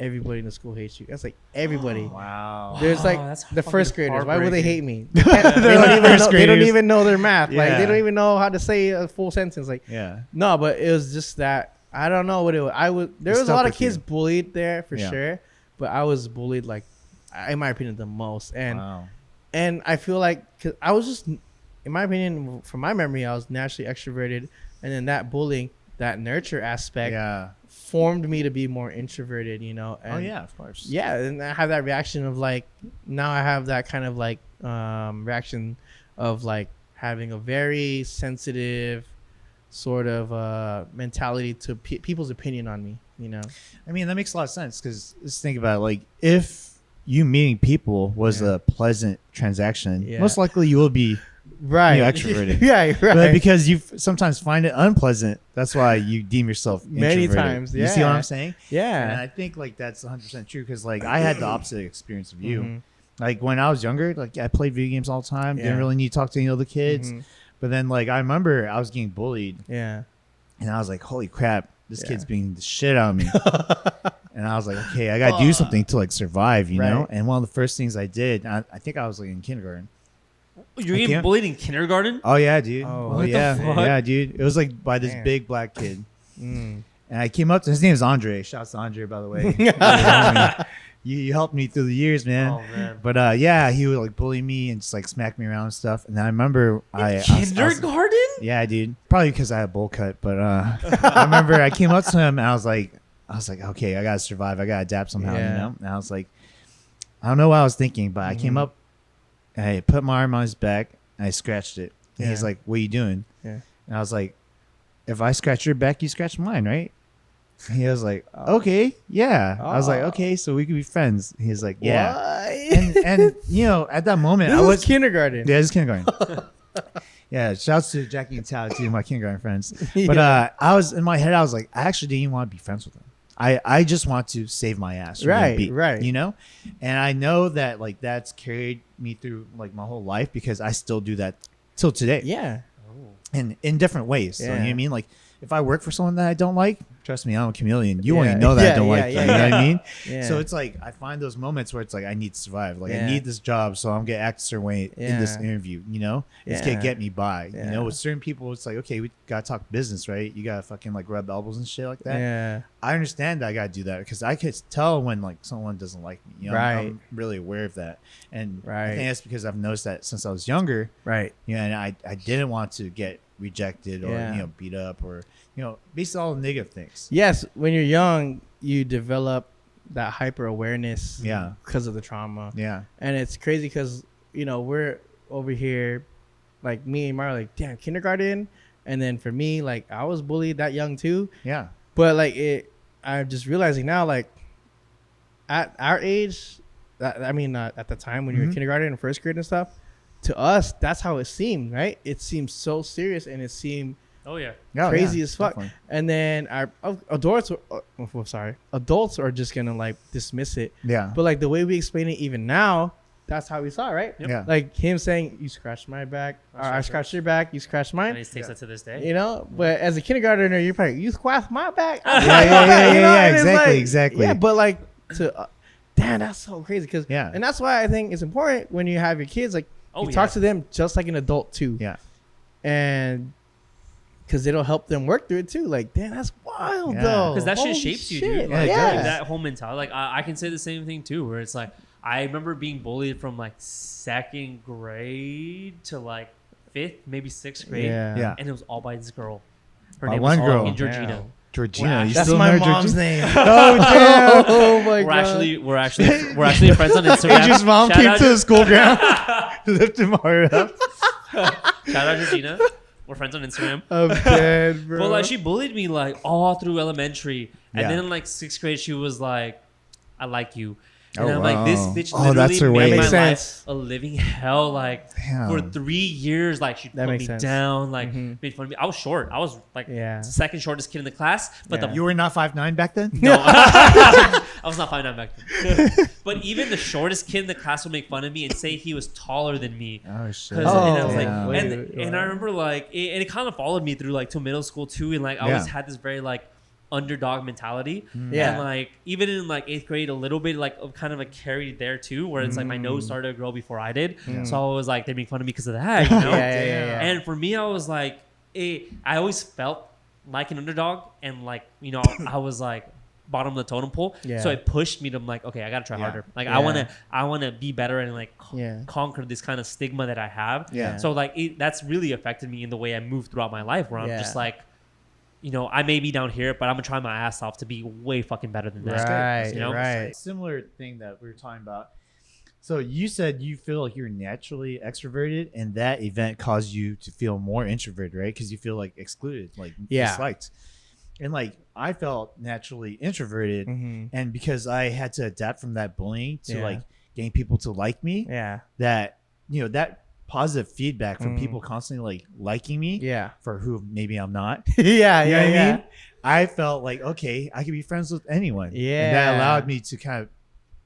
everybody in the school hates you. That's like everybody. Wow. There's like the 1st graders. Why would they hate me? They don't even know their math. Yeah. Like they don't even know how to say a full sentence. Like no, but it was just that I don't know what it was. There was a lot of kids bullied there for sure, but I was bullied like, in my opinion, the most. And I feel like cause I was just, in my opinion, from my memory, I was naturally extroverted, and then that bullying. That nurture aspect formed me to be more introverted, And, of course. Yeah, and I have that reaction of like, now I have that kind of like reaction of like having a very sensitive sort of mentality to people's opinion on me, I mean, that makes a lot of sense because let's think about it, like if you meeting people was a pleasant transaction, most likely you will be extroverted. Right. But because you sometimes find it unpleasant, that's why you deem yourself many introverted. times. You see what I'm saying? Yeah. And I think like that's 100% true because like I had the opposite experience of you. Like when I was younger, like I played video games all the time. Didn't really need to talk to any other kids. But then like I remember I was getting bullied. Yeah. And I was like, holy crap, this kid's beating the shit out of me. And I was like, okay, I got to do something to like survive, you know? And one of the first things I did, I think I was like in kindergarten. You're getting bullied in kindergarten? Oh yeah, dude. Oh, yeah, dude. It was like by this big black kid, and I came up to his name is Andre. Shouts to Andre, by the way. you helped me through the years, man. Oh man. But yeah, he would like bully me and just like smack me around and stuff. And I remember Kindergarten? yeah, dude. Probably because I had a bowl cut. But I remember I came up to him and I was like, okay, I gotta survive. I gotta adapt somehow, you know. And I was like, I don't know what I was thinking, but I came up and I put my arm on his back and I scratched it. And he's like, "What are you doing?" Yeah. And I was like, "If I scratch your back, you scratch mine, right?" And he was like, "Okay, yeah." I was like, "Okay, so we could be friends." He's like, "Yeah." And you know, at that moment, I was kindergarten. Yeah, this is kindergarten. Yeah, shouts to Jackie and Tao, to my kindergarten friends. But I was in my head, I was like, I actually didn't even want to be friends with him. I just want to save my ass. Right. You know? And I know that like that's carried me through like my whole life because I still do that till today. Yeah. And in different ways. So, you know what I mean? Like if I work for someone that I don't like, trust me, I'm a chameleon. You only know that I don't like you. You know what I mean? Yeah. So it's like I find those moments where it's like I need to survive. Like I need this job, so I'm gonna act a certain way in this interview. You know, it's gonna get me by. You know, with certain people, it's like okay, we gotta talk business, right? You gotta fucking like rub elbows and shit like that. Yeah, I understand that I gotta do that because I could tell when like someone doesn't like me. You know, I'm really aware of that, and I think that's because I've noticed that since I was younger. Right. Yeah, and I didn't want to get rejected or you know beat up or you know basically all the negative things. Yes, when you're young you develop that hyper awareness because of the trauma. Yeah, and it's crazy because you know we're over here like me and Mario like damn kindergarten, and then for me like I was bullied that young too. Yeah, but like I'm just realizing now like at our age I mean at the time when you were in kindergarten and first grade and stuff, to us, that's how it seemed, right? It seemed so serious, and it seemed crazy as fuck. Definitely. And then our adults are just gonna like dismiss it. Yeah. But like the way we explain it, even now, that's how we saw it, right? Yep. Yeah. Like him saying, "You scratched my back," or "I scratched your back," "You scratched mine." And he takes that to this day. You know, but as a kindergartner, you're probably, "You scratched my back." Exactly. Yeah, but like to, damn, that's so crazy because and that's why I think it's important when you have your kids like. You talk to them just like an adult too. Yeah. And because it'll help them work through it too. Like, damn, that's wild though. Because that shit shapes you, dude. Like, that whole mentality. Like, I can say the same thing too, where it's like, I remember being bullied from like second grade to like fifth, maybe sixth grade. Yeah. And it was all by this girl. Her name was Georgina. Yeah. Georgina, that's my mom's name. Oh damn! Oh my god. We're actually friends on Instagram. Adrian's mom came to the school ground, lifted Mario up. Shout out Georgina. We're friends on Instagram. I'm dead, bro. But like she bullied me like all through elementary, and then in like sixth grade she was like, "I like you." And I'm like, this bitch literally made my life a living hell. Like for 3 years, like she put me down, like made fun of me. I was short. I was like second shortest kid in the class. But you were not 5'9" back then? No, I was not 5'9" back then. But even the shortest kid in the class would make fun of me and say he was taller than me. Oh shit! And I was like, and I remember like, it kind of followed me through like till middle school too, and like I always had this very like underdog mentality. And like even in like 8th grade a little bit like kind of like carried there too, where it's like my nose started to grow before I did. So I was like, they make fun of me because of that, you know. And for me, I was like, I always felt like an underdog, and like, you know, I was like bottom of the totem pole. So it pushed me to like, okay, I gotta try harder. Like I wanna be better and like conquer this kind of stigma that I have. So like that's really affected me in the way I move throughout my life, where I'm just like, you know, I may be down here, but I'm gonna try my ass off to be way fucking better than that. Right, you know? Right. Similar thing that we were talking about. So you said you feel like you're naturally extroverted, and that event caused you to feel more introverted, right? Because you feel like excluded, like disliked. And like I felt naturally introverted, and because I had to adapt from that bullying to like getting people to like me. That you know that positive feedback from people constantly like liking me for who maybe I'm not. You know what I mean? I felt like, okay, I could be friends with anyone. And that allowed me to kind of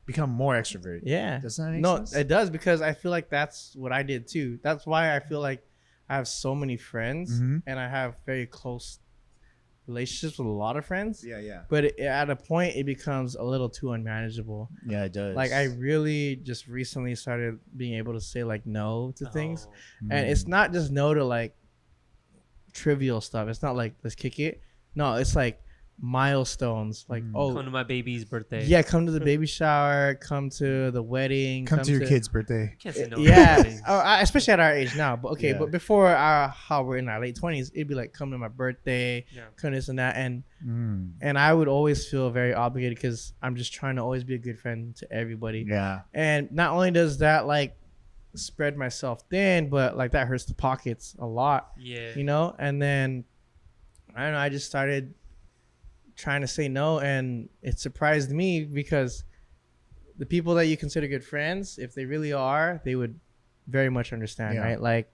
become more extroverted. Does that make sense? No, it does, because I feel like that's what I did too. That's why I feel like I have so many friends and I have very close relationships with a lot of friends. But at a point it becomes a little too unmanageable. It does. Like I really just recently started being able to say like no to things. And it's not just no to like trivial stuff. It's not like let's kick it. No, it's like milestones. Like, come to my baby's birthday. yeah, come to the baby shower, come to the wedding, Come to your kid's birthday. Can't say no. Yeah, especially at our age now. But okay, Yeah. but before how we're in our late 20s, it'd be like, come to my birthday, come this and that, and I would always feel very obligated because I'm just trying to always be a good friend to everybody. Yeah. And not only does that like spread myself thin, but like that hurts the pockets a lot. Yeah. You know, and then I don't know, I just started trying to say no, and it surprised me because the people that you consider good friends, if they really are, they would very much understand, right? Like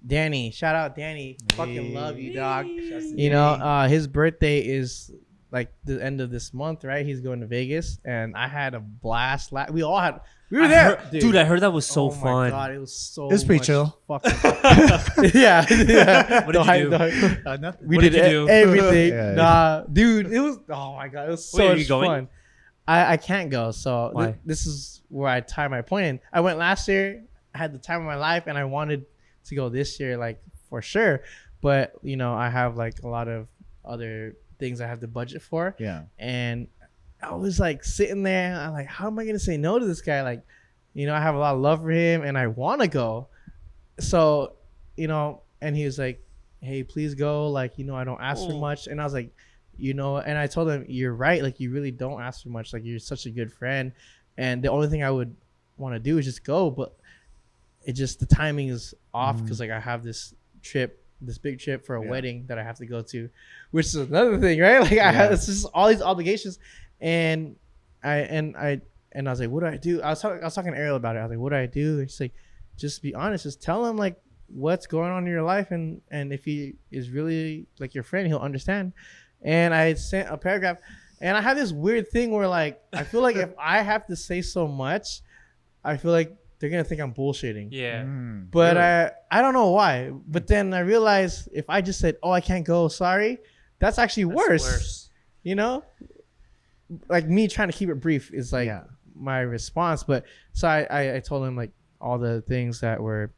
Danny, shout out Danny, fucking love you, dog. You know, his birthday is like the end of this month, right? He's going to Vegas, and I had a blast. We were there, dude. I heard that was so oh fun. my god, it was so. It was pretty chill. Yeah. What did you do? Nothing. We What did you do? everything. Yeah. Dude, it was. Oh my god, it was so Wait, are much you going? fun. I can't go, so Why? this is where I tie my point in. I went last year. I had the time of my life, and I wanted to go this year, like for sure. But you know, I have like a lot of other things I have to budget for. Yeah. And I was like sitting there. I'm like, how am I gonna say no to this guy? Like, you know, I have a lot of love for him, and I want to go. So, you know, and he was like, hey, please go. Like, you know, I don't ask for much. And I was like, you know, and I told him, you're right. Like, you really don't ask for much. Like, you're such a good friend. And the only thing I would want to do is just go. But it just, the timing is off because, like, I have this big trip for a wedding that I have to go to, which is another thing, right? Like, I have, it's just all these obligations. And I was like, what do I do? I was talking to Ariel about it. I was like, what do I do? And she's like, just be honest. Just tell him like what's going on in your life, and if he is really like your friend, he'll understand. And I sent a paragraph, and I have this weird thing where like I feel like if I have to say so much, I feel like they're gonna think I'm bullshitting. Yeah. But really? I don't know why. But then I realized if I just said, oh, I can't go, sorry, that's actually worse. You know, like me trying to keep it brief is like my response. But so I told him like all the things that were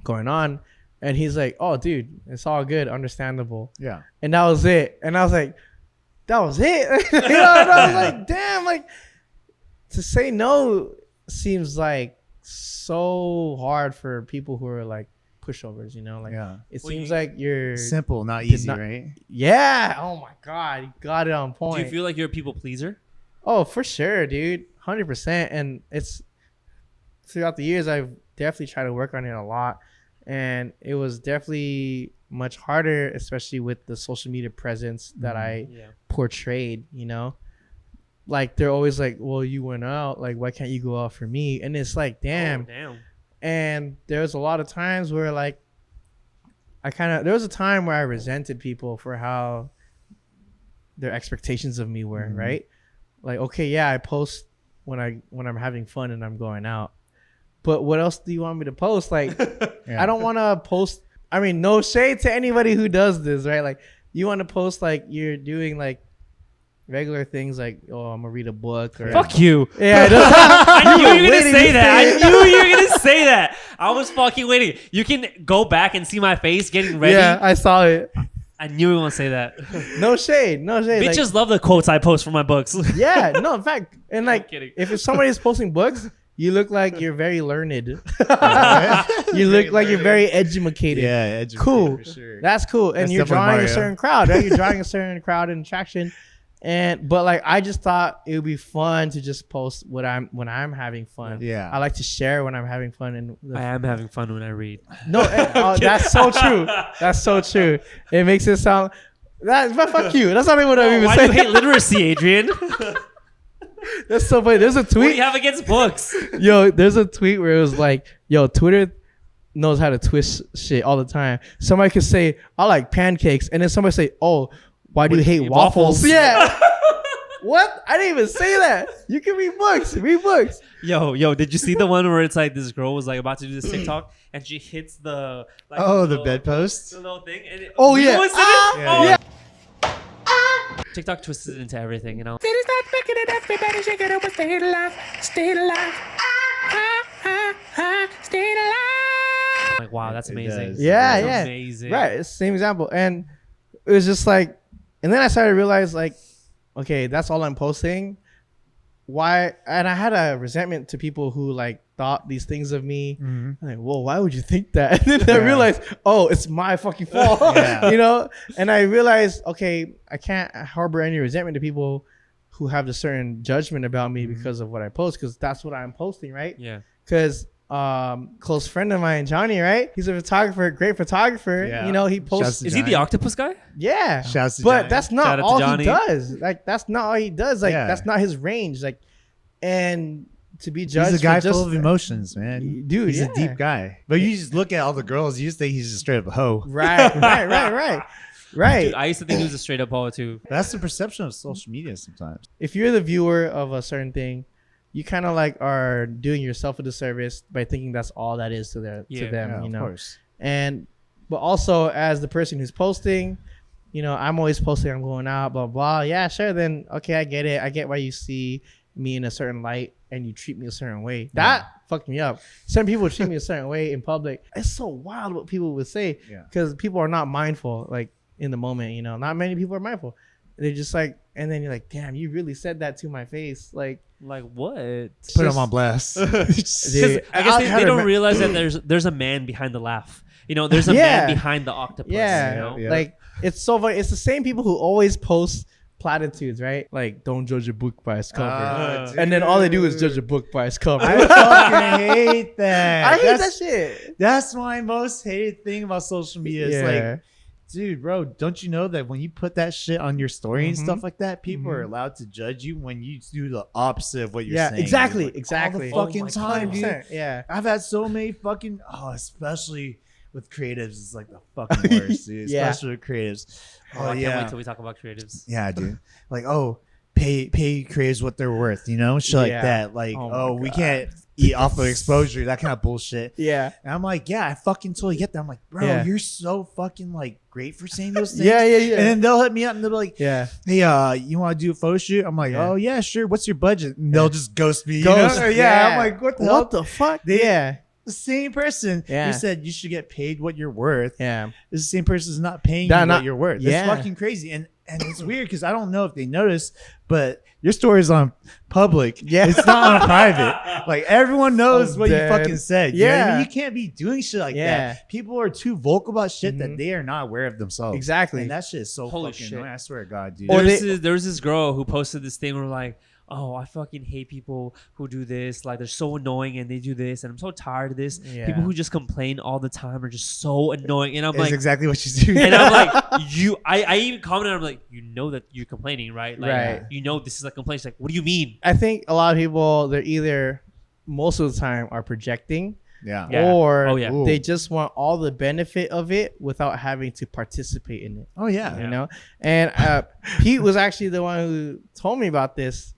going on, and he's like, oh dude, it's all good, understandable. Yeah. And that was it. And I was like, that was it. You know, and I was like, damn, like to say no seems like so hard for people who are like pushovers, you know, like it seems like you're simple, not easy, right? Yeah. Oh my god, you got it on point. Do you feel like you're a people pleaser? Oh, for sure, dude, 100%. And it's throughout the years I've definitely tried to work on it a lot, and it was definitely much harder, especially with the social media presence that I portrayed, you know. Like they're always like, well, you went out, like why can't you go out for me? And it's like, damn. And there's a lot of times where like there was a time where I resented people for how their expectations of me were, right? Like, okay, yeah, I post when I'm having fun and I'm going out, but what else do you want me to post? Like I don't want to post, I mean, no shade to anybody who does this, right? Like you want to post like you're doing like regular things like, oh, I'm gonna read a book or fuck you. Yeah, I knew you were gonna say that. I knew you were gonna say that. I was fucking waiting. You can go back and see my face getting ready. Yeah, I saw it. I knew you were gonna say that. No shade. Bitches like, love the quotes I post for my books. Yeah, no, in fact, and like kidding. somebody is posting books, you look like you're very learned. You look like you're very educated. Yeah, educated, cool. for sure. That's cool. And That's you're drawing Mario. a certain crowd, right? You're drawing a certain crowd and attraction. But like I just thought it would be fun to just post when I'm having fun. Yeah. I like to share when I'm having fun, and I am having fun when I read. No, that's so true. That's so true. It makes it sound but fuck you. That's not even what I even Why say. do you hate literacy, Adrian? That's so funny. There's a What do tweet. you have against books? Yo, there's a tweet where it was like, yo, Twitter knows how to twist shit all the time. Somebody could say, I like pancakes, and then somebody say, oh, why do you hate waffles? Yeah. What? I didn't even say that. You can read books. Read books. Yo, did you see the one where it's like this girl was like about to do this TikTok and she hits the like the bedpost? The little thing. And Oh, yeah. Was in it? Yeah. TikTok twisted into everything, you know. Like, wow, that's amazing. Does. Yeah, That's yeah. amazing. Right. It's the same example. And it was just like, And then I started to realize, like, okay, that's all I'm posting. Why? And I had a resentment to people who like thought these things of me. I'm like, whoa, why would you think that? And then I realized, oh, it's my fucking fault. You know? And I realized, okay, I can't harbor any resentment to people who have a certain judgment about me because of what I post, because that's what I'm posting, right? Yeah. Because close friend of mine, Johnny, right? He's a photographer, great photographer. Yeah. You know, he posts. Is he the octopus guy? Yeah. Shouts to But Johnny. that's Shout not out to all Johnny. he does. Like, that's not all he does. Like, Yeah. that's not his range. Like, and to be judged, He's a guy for just, full of emotions, man. dude. He's a deep guy. But you just look at all the girls, you just think he's just straight up a hoe. Right. Dude, I used to think he was a straight up hoe too. That's the perception of social media sometimes. If you're the viewer of a certain thing, you kind of like are doing yourself a disservice by thinking that's all that is to them. Yeah, You know, of course. But also as the person who's posting, you know, I'm always posting, I'm going out, blah blah. Yeah, sure. Then okay, I get it. I get why you see me in a certain light and you treat me a certain way. That fucked me up. Some people treat me a certain way in public. It's so wild what people would say because people are not mindful. Like in the moment, you know, not many people are mindful. They're just like, and then you're like, damn, you really said that to my face. Like what? Put him on blast. Dude, I guess they don't realize that there's a man behind the laugh. You know, there's a man behind the octopus. Yeah. You know? Yeah. Like it's so funny. It's the same people who always post platitudes, right? Like, don't judge a book by its cover. And then all they do is judge a book by its cover. I fucking hate that. I hate that shit. That's my most hated thing about social media. It's like, dude, bro, don't you know that when you put that shit on your story and stuff like that, people are allowed to judge you when you do the opposite of what you're saying? Exactly. Like, exactly. All the fucking time, dude. 100%, yeah. I've had so many fucking, especially with creatives, it's like the fucking worst, dude. Yeah. Especially with creatives. Oh, I can't wait till we talk about creatives. Yeah, dude. Like, pay creatives what they're worth, you know? Shit like that. Like, we can't eat off of exposure, that kind of bullshit. Yeah. And I'm like, yeah, I fucking totally get that. I'm like, bro, you're so fucking like great for saying those things. Yeah. And then they'll hit me up and they'll be like, Yeah. hey, you want to do a photo shoot? I'm like, oh yeah, sure. What's your budget? And they'll just ghost me. Ghost. You know? Yeah. I'm like, what the hell? What the fuck? Yeah. The same person who said you should get paid what you're worth. Yeah. Is the same person who's not paying you what you're worth. That's fucking crazy. And it's weird because I don't know if they notice, but your story is on public. Yeah. It's not on private. Like everyone knows what you fucking said. You know what I mean? You can't be doing shit like that. People are too vocal about shit that they are not aware of themselves. Exactly. And that shit is so Holy fucking shit. annoying. I swear to God, dude. There was this girl who posted this thing where like, oh, I fucking hate people who do this. Like, they're so annoying and they do this. And I'm so tired of this. Yeah. People who just complain all the time are just so annoying. And I'm It's like, exactly what she's doing. and I'm like, I even commented, I'm like, you know that you're complaining, right? Like, Right. you know this is a complaint. She's like, what do you mean? I think a lot of people, they're either most of the time are projecting Yeah. or Oh, yeah. they just want all the benefit of it without having to participate in it. Oh, yeah. You know? And Pete was actually the one who told me about this,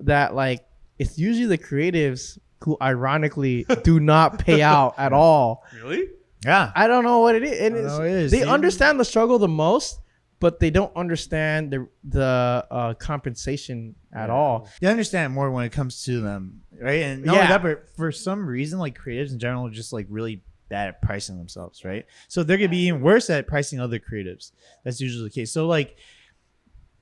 that like it's usually the creatives who ironically do not pay out at all. Really? Yeah. I don't know what it is. I don't know what it is, They dude. understand the struggle the most, but they don't understand the compensation at all. You understand more when it comes to them, right? And not only that, but for some reason, like creatives in general are just like really bad at pricing themselves, right? So they're gonna be even worse at pricing other creatives. That's usually the case. So like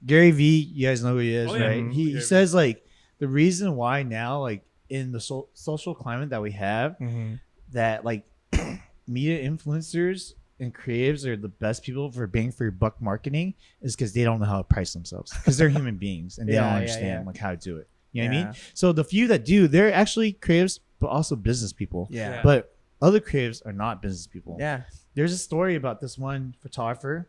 Gary Vee, you guys know who he is, right? Mm-hmm. He says like the reason why now, like in the social climate that we have, that like media influencers and creatives are the best people for bang for your buck marketing is because they don't know how to price themselves, because they're human beings and they don't understand like how to do it. You know what I mean? So the few that do, they're actually creatives, but also business people. Yeah. But other creatives are not business people. Yeah. There's a story about this one photographer.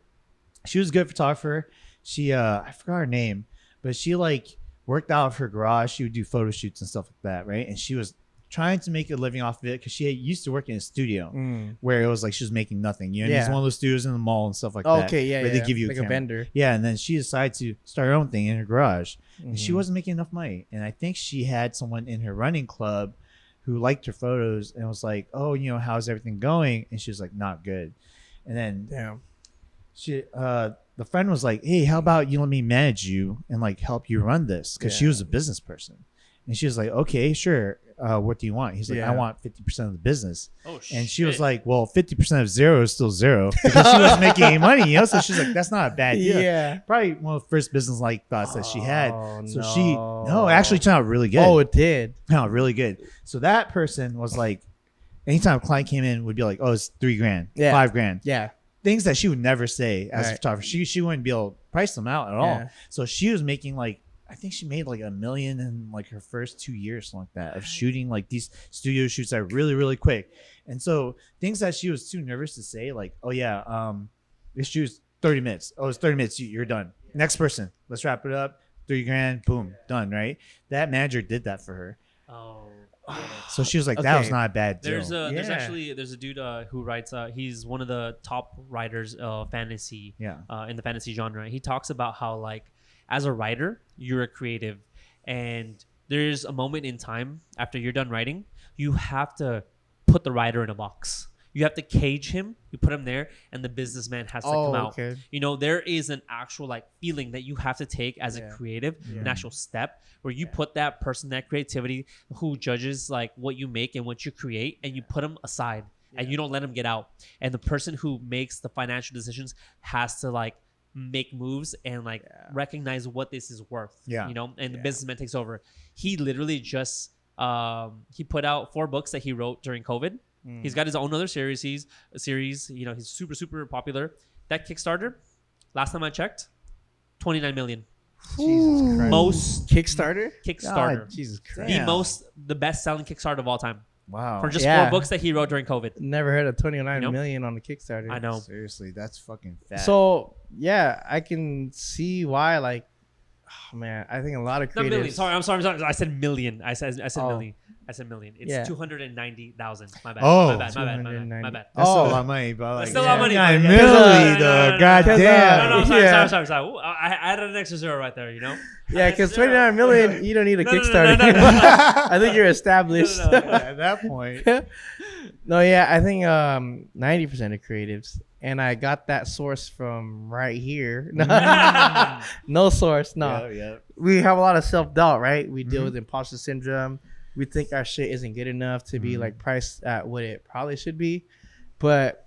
She was a good photographer. She I forgot her name, but she like worked out of her garage. She would do photo shoots and stuff like that, right? And she was trying to make a living off of it because she used to work in a studio where it was like she was making nothing. You know, it's one of those studios in the mall and stuff like that. Okay, yeah, where they give you like a a camera. vendor. Yeah, and then she decided to start her own thing in her garage. And she wasn't making enough money. And I think she had someone in her running club who liked her photos and was like, oh, you know, how's everything going? And she was like, not good. And then she the friend was like, hey, how about you let me manage you and like help you run this? Because she was a business person. And she was like, okay, sure. What do you want? He's like, I want 50% of the business. Oh, shit. And she was like, well, 50% of zero is still zero because she wasn't making any money, you know? So she's like, that's not a bad deal. Yeah. Probably one of the first business like thoughts that she had. So No. it actually turned out really good. Oh, it did. Turned out really good. So that person was like, anytime a client came in, would be like, oh, it's $3,000, $5,000. Yeah. Things that she would never say as a Right. photographer. She wouldn't be able to price them out at all. Yeah. So she was making like, I think she made like $1 million in like her first 2 years, something like that, of shooting like these studio shoots that are really, really quick. And so things that she was too nervous to say, like, oh yeah, this shoot's 30 minutes. Oh, it's 30 minutes. You're done. Next person. Let's wrap it up. $3,000. Boom. Done. Right. That manager did that for her. Oh. So she was like, that was not a bad deal. There's a dude who writes. He's one of the top writers of fantasy. In the fantasy genre. He talks about how like as a writer, you're a creative, and there's a moment in time after you're done writing, you have to put the writer in a box. You have to cage him. You put him there, and the businessman has to come out. Okay. You know, there is an actual like feeling that you have to take as a creative, an actual step where you put that person, that creativity, who judges like what you make and what you create, and you put them aside, and you don't let them get out. And the person who makes the financial decisions has to like make moves and like recognize what this is worth. You know, and the businessman takes over. He literally just he put out 4 books that he wrote during COVID. He's got his own other series. You know, he's super, super popular. That Kickstarter, last time I checked, 29 million. Jesus Christ. Most Kickstarter? Kickstarter. Jesus Christ. The best-selling Kickstarter of all time. Wow. For just 4 books that he wrote during COVID. Never heard of 29 million on the Kickstarter. I know. Seriously, that's fucking fat. So yeah, I can see why. Like, oh man, I think a lot of Not creatives. million. Sorry, I'm sorry. I said million. I said Oh. million. I said million. It's 290,000. My bad. Oh. My bad. My bad. That's Oh. a lot of money, but like, That's still a lot of money. $9 but- million, No, though. Goddamn. No, sorry, Yeah. sorry. Ooh, I added an extra zero right there, you know? Yeah, because 29 million, you don't need a No, Kickstarter. no. I think you're established. No. At that point. No, yeah, I think 90% of creatives, and I got that source from right here. No source, no. Yeah. We have a lot of self-doubt, right? We deal with imposter syndrome. We think our shit isn't good enough to be like priced at what it probably should be. But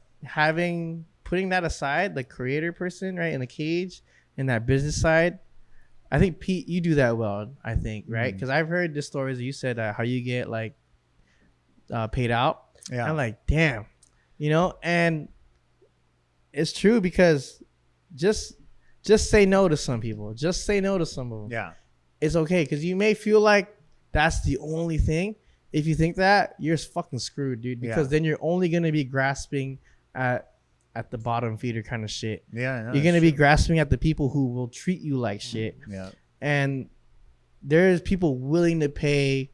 putting that aside, the creator person, right, in the cage, and that business side, I think Pete, you do that well, I think, right? Because I've heard the stories that you said how you get like paid out. Yeah. I'm like, damn, you know, and it's true because just say no to some people. Just say no to some of them. Yeah. It's okay because you may feel like that's the only thing. If you think that, you're fucking screwed, dude. Because then you're only gonna be grasping at the bottom feeder kind of shit. Yeah. No, You're gonna be grasping at the people who will treat you like shit. Yeah. And there's people willing to pay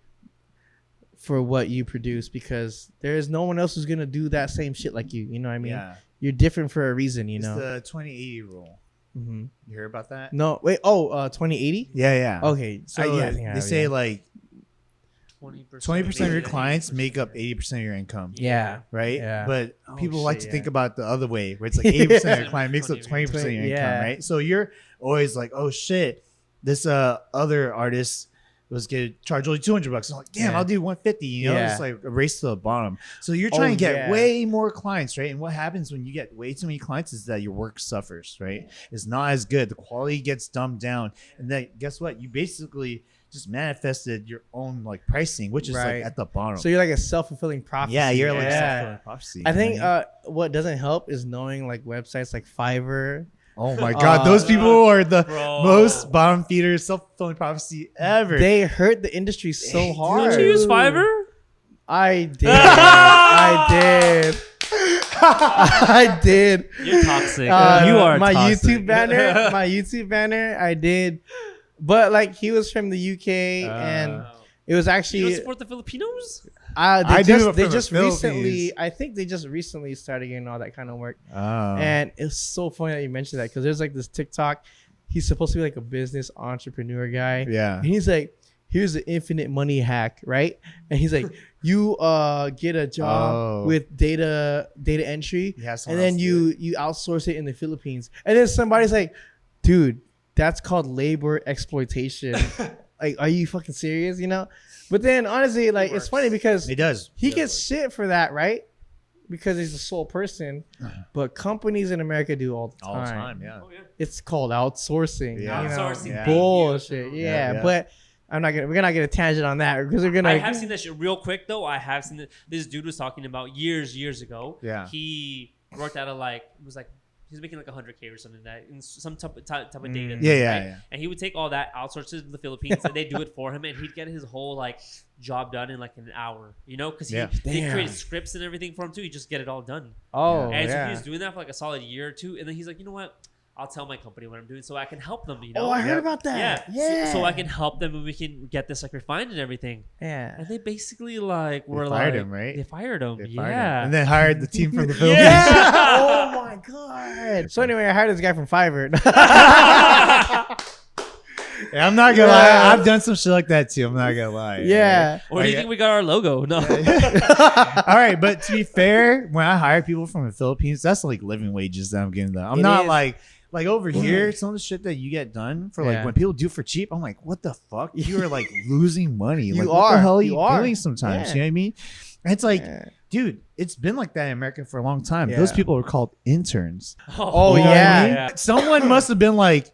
for what you produce because there's no one else who's gonna do that same shit like you. You know what I mean? Yeah. You're different for a reason, you It's know. the 2080 rule. Mm-hmm. You hear about that? No, wait. Oh, 2080. Yeah. Okay, So I think I they have, say yeah. like 20% of your clients make up 80% of your income. Yeah. Right? Yeah. But Oh, people like shit, to think yeah. about the other way where it's like 80% of your client makes up 20% of your income, Yeah. right? So you're always like, oh shit, this other artist was gonna charge only $200. I'm like, damn, Yeah. I'll do 150. You know, Yeah. it's like a race to the bottom. So you're trying to get yeah. way more clients, right? And what happens when you get way too many clients is that your work suffers, right? It's not as good. The quality gets dumbed down, and then guess what? You basically just manifested your own like pricing, which is Right. like at the bottom. So you're like a self-fulfilling prophecy. Yeah, you're like Yeah. self-fulfilling prophecy. I think you know? what doesn't help is knowing like websites like Fiverr. Oh my god, those people are the Bro. most bottom feeders, self-fulfilling prophecy ever. They hurt the industry so hard. Don't you use Fiverr? I did. I did. I did. You're toxic. You are my toxic. YouTube banner. My YouTube banner. I did, but like he was from the UK, and it was You actually don't support the Filipinos? I do it they from the just recently. Philippines. I think they just recently started getting all that kind of work. Oh. And it's so funny that you mentioned that because there's like this TikTok. He's supposed to be like a business entrepreneur guy. Yeah. And he's like, here's the infinite money hack, right? And he's like, you get a job with data entry, and then you outsource it in the Philippines. And then somebody's like, dude, that's called labor exploitation. Like, are you fucking serious? You know? But then honestly, like, it's funny because it does. he gets shit for that, right? Because he's a sole person. But companies in America do all the time. All the time, yeah. Oh, yeah. It's called outsourcing. Yeah. You know? Outsourcing. Yeah. Bullshit. Yeah. Yeah. But we're not gonna get a tangent on that because we're gonna. I have seen that shit real quick though. I have seen this dude was talking about years ago. Yeah. He worked out of like it was like he was making like 100K or something like that in some type of data. Yeah. And he would take all that, outsource it to the Philippines, and they do it for him, and he'd get his whole like job done in like an hour. You know, because they created scripts and everything for him too. He just get it all done. Oh, and so he was doing that for like a solid year or two, and then he's like, you know what? I'll tell my company what I'm doing so I can help them, you know? Oh, I heard about that. Yeah. So I can help them and we can get this like refined and everything. Yeah. And they basically like were fired like him, right? They fired him. They Yeah. fired him. And then hired the team from the Philippines. Yeah. Oh my god. So anyway, I hired this guy from Fiverr. Yeah, I'm not gonna lie. I've done some shit like that too. I'm not gonna lie. Yeah. Where do you think we got our logo? No. All right, but to be fair, when I hire people from the Philippines, that's like living wages that I'm getting them. I'm not like over here, some of the shit that you get done for like when people do for cheap, I'm like, what the fuck? You are like losing money. Like, what the hell are you doing sometimes? You know what I mean? And it's like, dude, it's been like that in America for a long time. Those people are called interns. Oh, You know what I yeah. mean? Someone must have been like,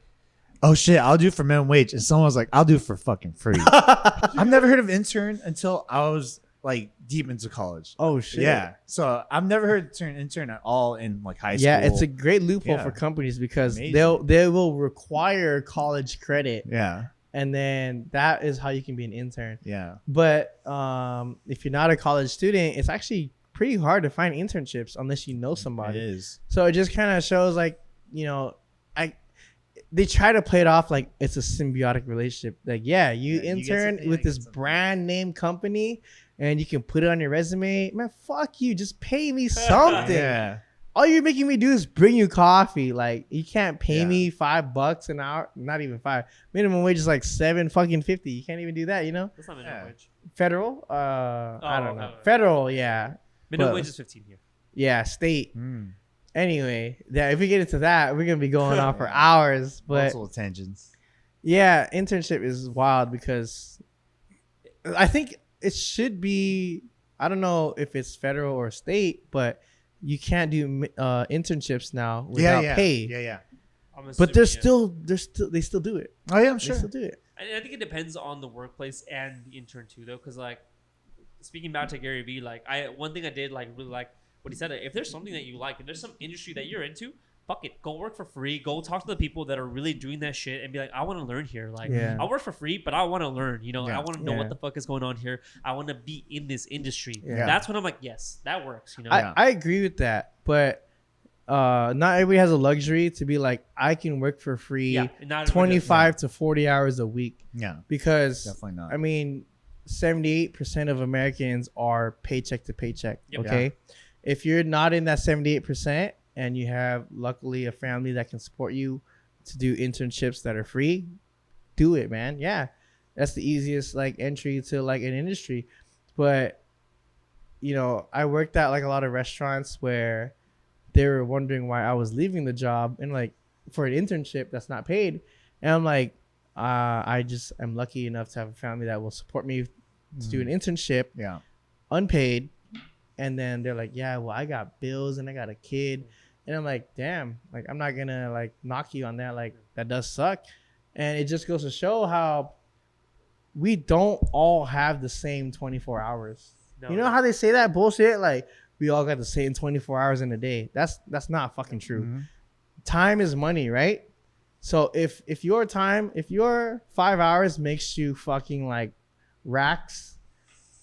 oh shit, I'll do for minimum wage. And someone was like, I'll do for fucking free. I've never heard of intern until I was like deep into college. Oh shit. Yeah. So I've never heard intern at all in like high school. Yeah, it's a great loophole Yeah. for companies because Amazing. they will require college credit, Yeah. and then that is how you can be an intern. Yeah. But if you're not a college student, it's actually pretty hard to find internships unless you know somebody. It is. So it just kind of shows like, you know, they try to play it off like it's a symbiotic relationship. Like, yeah, you intern with this brand name company and you can put it on your resume. Man, fuck you. Just pay me something. Yeah. All you're making me do is bring you coffee. Like, you can't pay me $5 an hour. Not even $5. Minimum wage is like $7.50. You can't even do that, you know? That's not minimum wage. Federal? I don't know. Okay. Federal, yeah. Minimum But- wage is 15 here. Yeah, state. Anyway, if we get into that, we're gonna be going on for hours. But Multiple tangents. yeah, internship is wild because I think it should be. I don't know if it's federal or state, but you can't do internships now without pay. Yeah. But they still do it. Oh yeah, I'm They sure. still do it. And I think it depends on the workplace and the intern too, though, because like speaking back to Gary Vee, like one thing I did like really like what he said. If there's something that you like, if there's some industry that you're into, fuck it, go work for free. Go talk to the people that are really doing that shit and be like, I want to learn here. Like, I'll work for free, but I want to learn. You know, I want to know what the fuck is going on here. I want to be in this industry. Yeah. That's when I'm like, yes, that works. You know, I agree with that, but not everybody has a luxury to be like, I can work for free, not 25 to 40 hours a week. Yeah. Because Definitely not. I mean, 78% of Americans are paycheck to paycheck. Yep. Okay. If you're not in that 78% and you have luckily a family that can support you to do internships that are free, do it, man. Yeah. That's the easiest like entry to like an industry. But you know, I worked at like a lot of restaurants where they were wondering why I was leaving the job and like for an internship that's not paid. And I'm like, I'm lucky enough to have a family that will support me to do an internship, unpaid. And then they're like, yeah, well, I got bills and I got a kid. And I'm like, damn, like, I'm not gonna like knock you on that. Like, that does suck. And it just goes to show how we don't all have the same 24 hours. No. You know how they say that bullshit? Like, we all got the same 24 hours in a day. That's not fucking true. Time is money, right? So if your 5 hours makes you fucking like racks,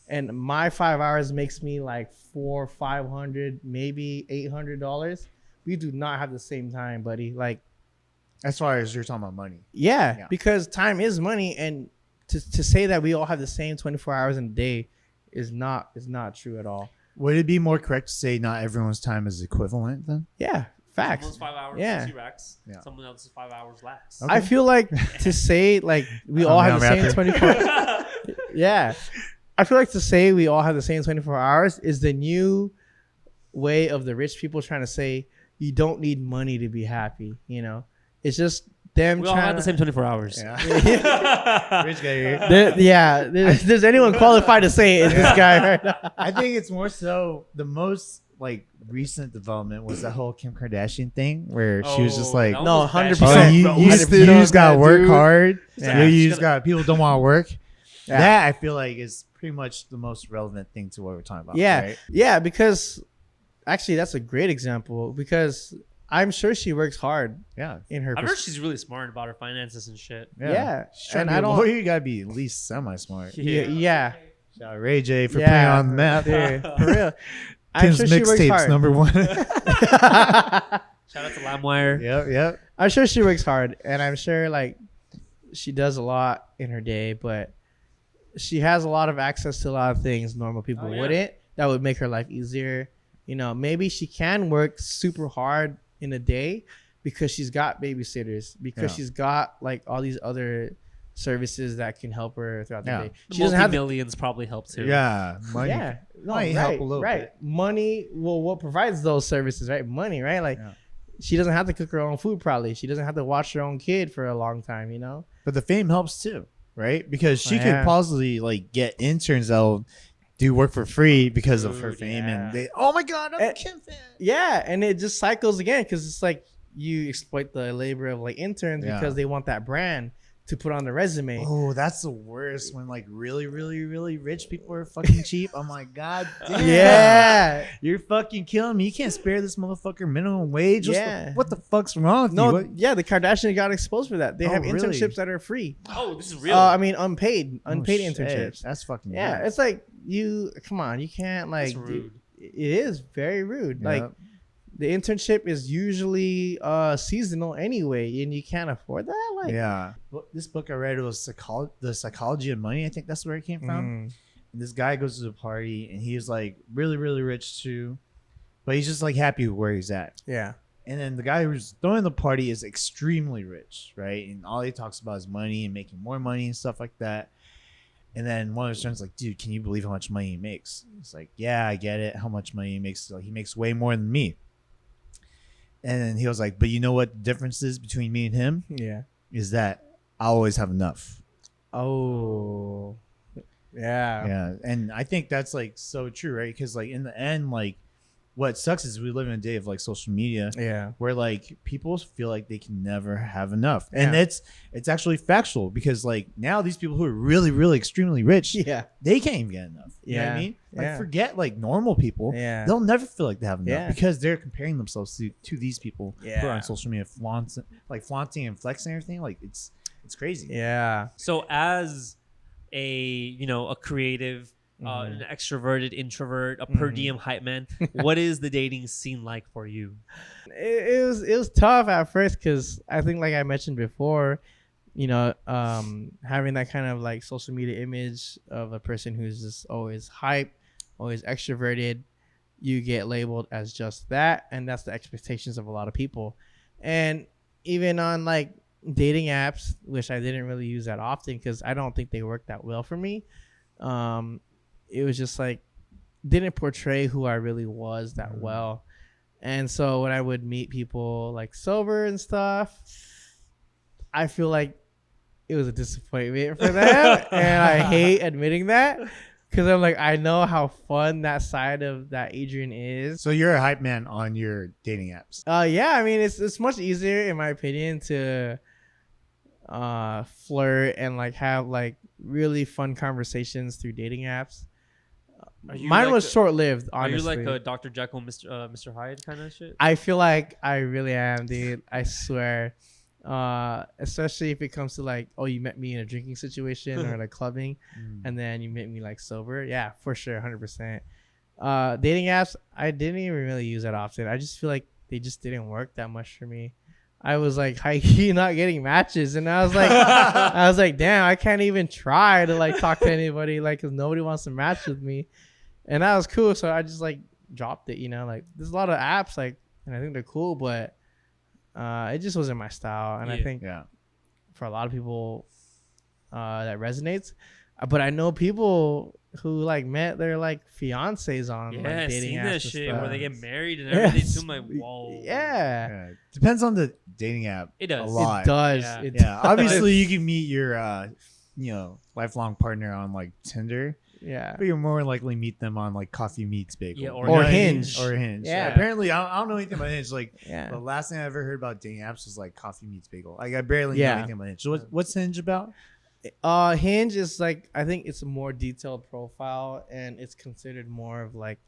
and my 5 hours makes me like $400-500, maybe $800, we do not have the same time, buddy. Like, As far as you're talking about money. yeah. Because time is money, and to say that we all have the same 24 hours in a day is not true at all. Would it be more correct to say not everyone's time is equivalent then? Yeah, facts. Someone's 5 hours, Yeah. 60 racks. Yeah. Someone else's 5 hours less. I feel like to say like we all have the same 24. Yeah. I feel like to say we all have the same 24 hours is the new way of the rich people trying to say you don't need money to be happy. You know, it's just them We all have the same 24 hours. Yeah. Rich guy here. There's anyone qualified to say it, is this guy right now. I think it's more so the most like recent development was that whole Kim Kardashian thing where she was just like, no, 100%. you just gotta work hard. Yeah. You just got people don't want to work. Yeah. That I feel like is pretty much the most relevant thing to what we're talking about. Yeah. Right? Yeah, because actually that's a great example because I'm sure she works hard Yeah. in her I've heard she's really smart about her finances and shit. Yeah. And I don't. You gotta be at least semi-smart. Yeah. Shout out Ray J for putting on the map. Dude, for real. I'm Tim's sure she works mixtapes hard. #1. Shout out to LimeWire. Yep. I'm sure she works hard, and I'm sure like she does a lot in her day, but she has a lot of access to a lot of things normal people wouldn't. That would make her life easier. You know, maybe she can work super hard in a day because she's got babysitters, because she's got like all these other services that can help her throughout the day. She doesn't have millions probably help too. Yeah, money. Yeah, no, might help a little bit. Money. Well, what provides those services, right? Money, right? Like, she doesn't have to cook her own food. Probably, she doesn't have to watch her own kid for a long time. You know. But the fame helps too, right? Because she could possibly like get interns that'll do work for free because of her fame, and they, oh my god, I'm a Kim fan. Yeah, and it just cycles again because it's like you exploit the labor of like interns because they want that brand to put on the resume. Oh, that's the worst when like really, really, really rich people are fucking cheap. I'm like, god damn. Yeah. You're fucking killing me. You can't spare this motherfucker minimum wage. Yeah. What the fuck's wrong with No, you? yeah, the Kardashians got exposed for that. They have really? internships that are free. Oh, this is real. I mean, unpaid Shit. internships. That's fucking Yeah, weird. it's like come on, you can't like. That's rude. It is very rude. Like the internship is usually seasonal anyway, and you can't afford that. Like, this book I read was the Psychology of Money. I think that's where it came from. And this guy goes to the party, and he's like really, really rich too, but he's just like happy with where he's at. Yeah. And then the guy who's throwing the party is extremely rich, right? And all he talks about is money and making more money and stuff like that. And then one of his friends like, dude, can you believe how much money he makes? He's like, yeah, I get it. How much money he makes? Like, he makes way more than me. And then he was like, but you know what the difference is between me and him? Yeah. Is that I always have enough. Oh. Yeah. Yeah. And I think that's like so true, right? Because like in the end, like what sucks is we live in a day of like social media where like people feel like they can never have enough. And it's actually factual because like now these people who are really, really extremely rich, they can't even get enough. You know what I mean? Like forget like normal people. They'll never feel like they have enough because they're comparing themselves to these people who are on social media flaunting and flexing and everything. Like it's crazy. Yeah. So as a creative, an extroverted introvert, a per diem hype man, what is the dating scene like for you? It was tough at first because I think, like I mentioned before, having that kind of like social media image of a person who's just always hype, always extroverted, you get labeled as just that, and that's the expectations of a lot of people. And even on like dating apps, which I didn't really use that often because I don't think they work that well for me. It was just like didn't portray who I really was that well. And so when I would meet people like sober and stuff, I feel like it was a disappointment for them. And I hate admitting that because I'm like, I know how fun that side of that Adrian is. So you're a hype man on your dating apps. Yeah, I mean it's much easier in my opinion to flirt and like have like really fun conversations through dating apps. Mine like was short-lived, honestly. Are you like a Dr. Jekyll, Mr. Hyde kind of shit? I feel like I really am, dude. I swear. Especially if it comes to like, oh, you met me in a drinking situation or like clubbing, and then you met me like sober. Yeah, for sure, 100%. Dating apps, I didn't even really use that often. I just feel like they just didn't work that much for me. I was like high-key not getting matches, and I was like, damn, I can't even try to like talk to anybody, like, cause nobody wants to match with me, and that was cool. So I just like dropped it, like there's a lot of apps like, and I think they're cool, but it just wasn't my style, and I think for a lot of people that resonates. But I know people who like met their like fiancés on Yeah, like I've dating seen apps that and shit stuff. where they get married and everything. Yes. Too. I'm like, whoa. Yeah. Yeah. Depends on the dating app. It does. A lot. It does. Yeah. It Yeah. Obviously, does. you can meet your, lifelong partner on like Tinder, Yeah. but you'll more likely meet them on like Coffee Meets Bagel. Yeah, You or know what I mean? Hinge. Or Hinge. Yeah. Apparently, I don't know anything about Hinge. Like, Yeah. the last thing I ever heard about dating apps was like Coffee Meets Bagel. Like, I barely know Yeah. anything about Hinge. So what's Hinge about? Hinge is like, I think it's a more detailed profile and it's considered more of like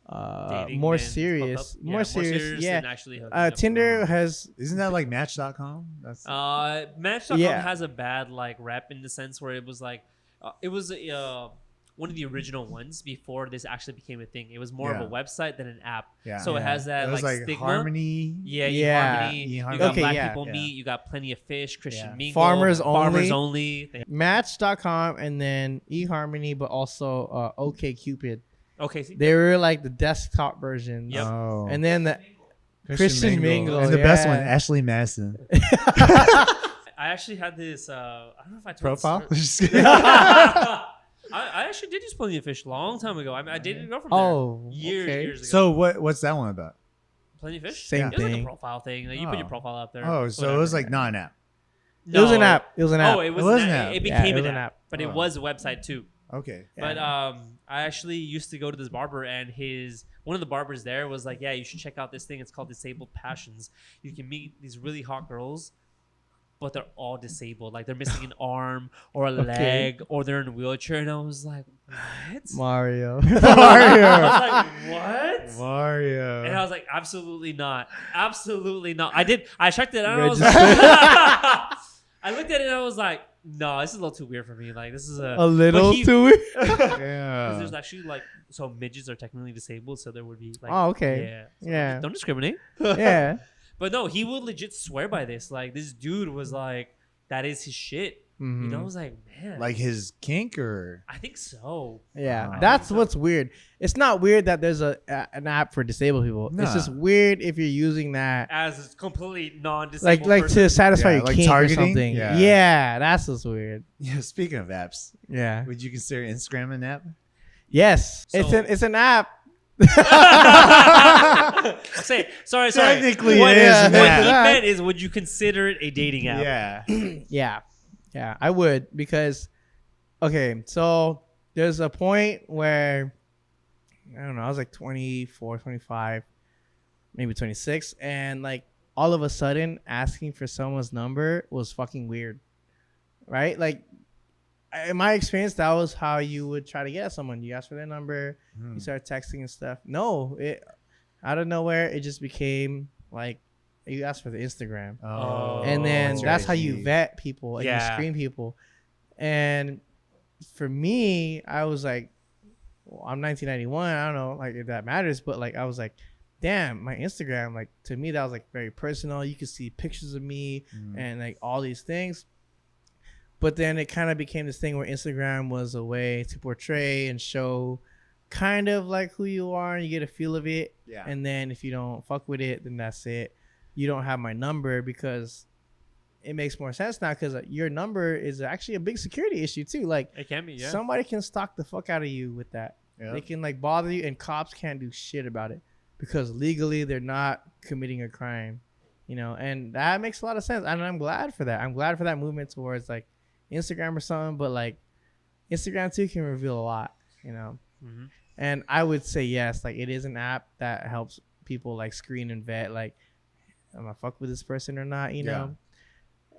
Dating more and serious. hook up. More serious. Yeah. than actually hooking up. Tinder has Isn't that like Match.com? That's Match.com Yeah. has a bad like rep in the sense where it was like it was one of the original ones before this actually became a thing. It was more of a website than an app. Yeah. So it has that it was like, like stigma. Harmony. Yeah, Yeah. eHarmony. You eHarmony. got Okay, Black yeah. People Yeah. Meet. You got Plenty of Fish, Christian Yeah. Mingle, Farmers Farmers Only. Only. Match.com and then eHarmony, but also OkCupid. Okay, see? They were like the desktop versions. Yep. Oh. And then the Christian Mingle, And the best one, yeah. Ashley Madison. I actually had this. I don't know if I told Profile? this- Just kidding. I actually did use Plenty of Fish a long time ago. I dated a girl from there. Oh, years okay. ago. So what's that one about? Plenty of Fish. Same It was like a thing. profile thing. Like, you put your Oh. profile out there. Oh, so it whatever. was like not an app. It was an app. It was an app. Oh, it was, It was an an app. app. It Yeah, became it was an an app, app. but it Oh. was a website too. Okay. Yeah. But I actually used to go to this barber, and one of the barbers there was like, "Yeah, you should check out this thing. It's called Disabled Passions. You can meet these really hot girls, but they're all disabled. Like they're missing an arm or a leg, or they're in a wheelchair." And I was like, "What?" Mario. I was like, "What?" Mario. And I was like, "Absolutely not. Absolutely not." I checked it out. And I was Register. like, I looked at it and I was like, "No, this is a little too weird for me. Like this is A little he- too weird. Because Yeah. there's actually like, so midgets are technically disabled, so there would be like, Oh, okay. yeah, so Yeah. don't discriminate. Yeah. But no, he would legit swear by this. Like this dude was like, that is his shit. You know, I was like, man, Like his kink or I think so. Yeah, Wow. that's So- what's weird. It's not weird that there's an app for disabled people. It's just Nah. weird if you're using that As a completely non-disabled like person. to satisfy Yeah, your like kink targeting? or something. Yeah. Yeah, that's what's weird. yeah. Speaking of apps, Yeah. would you consider Instagram an app? Yes, So- it's an app. Sorry. Technically, What, it is what an he app. meant is, would you consider it a dating app? Yeah. Yeah, I would because okay, so there's a point where I don't know, I was like 24, 25, maybe 26 and like all of a sudden asking for someone's number was fucking weird. Right? Like in my experience that was how you would try to get at someone. You ask for their number, you start texting and stuff. No, it out of nowhere it just became like you ask for the Instagram. Oh. And then that's how you crazy. vet people and you Yeah. screen people. And for me, I was like, well, I'm 1991. I don't know like if that matters, but like I was like, damn, my Instagram, like to me that was like very personal. You could see pictures of me and like all these things. But then it kind of became this thing where Instagram was a way to portray and show kind of like who you are and you get a feel of it. Yeah. And then if you don't fuck with it, then that's it. You don't have my number because it makes more sense now because your number is actually a big security issue too. Like It can be, yeah. somebody can stalk the fuck out of you with that. Yeah. They can like bother you and cops can't do shit about it because legally they're not committing a crime, you know, and that makes a lot of sense. And I'm glad for that. I'm glad for that movement towards like Instagram or something, but like Instagram too can reveal a lot, you know. Mhm. And I would say yes, like it is an app that helps people like screen and vet like am I fuck with this person or not, you know?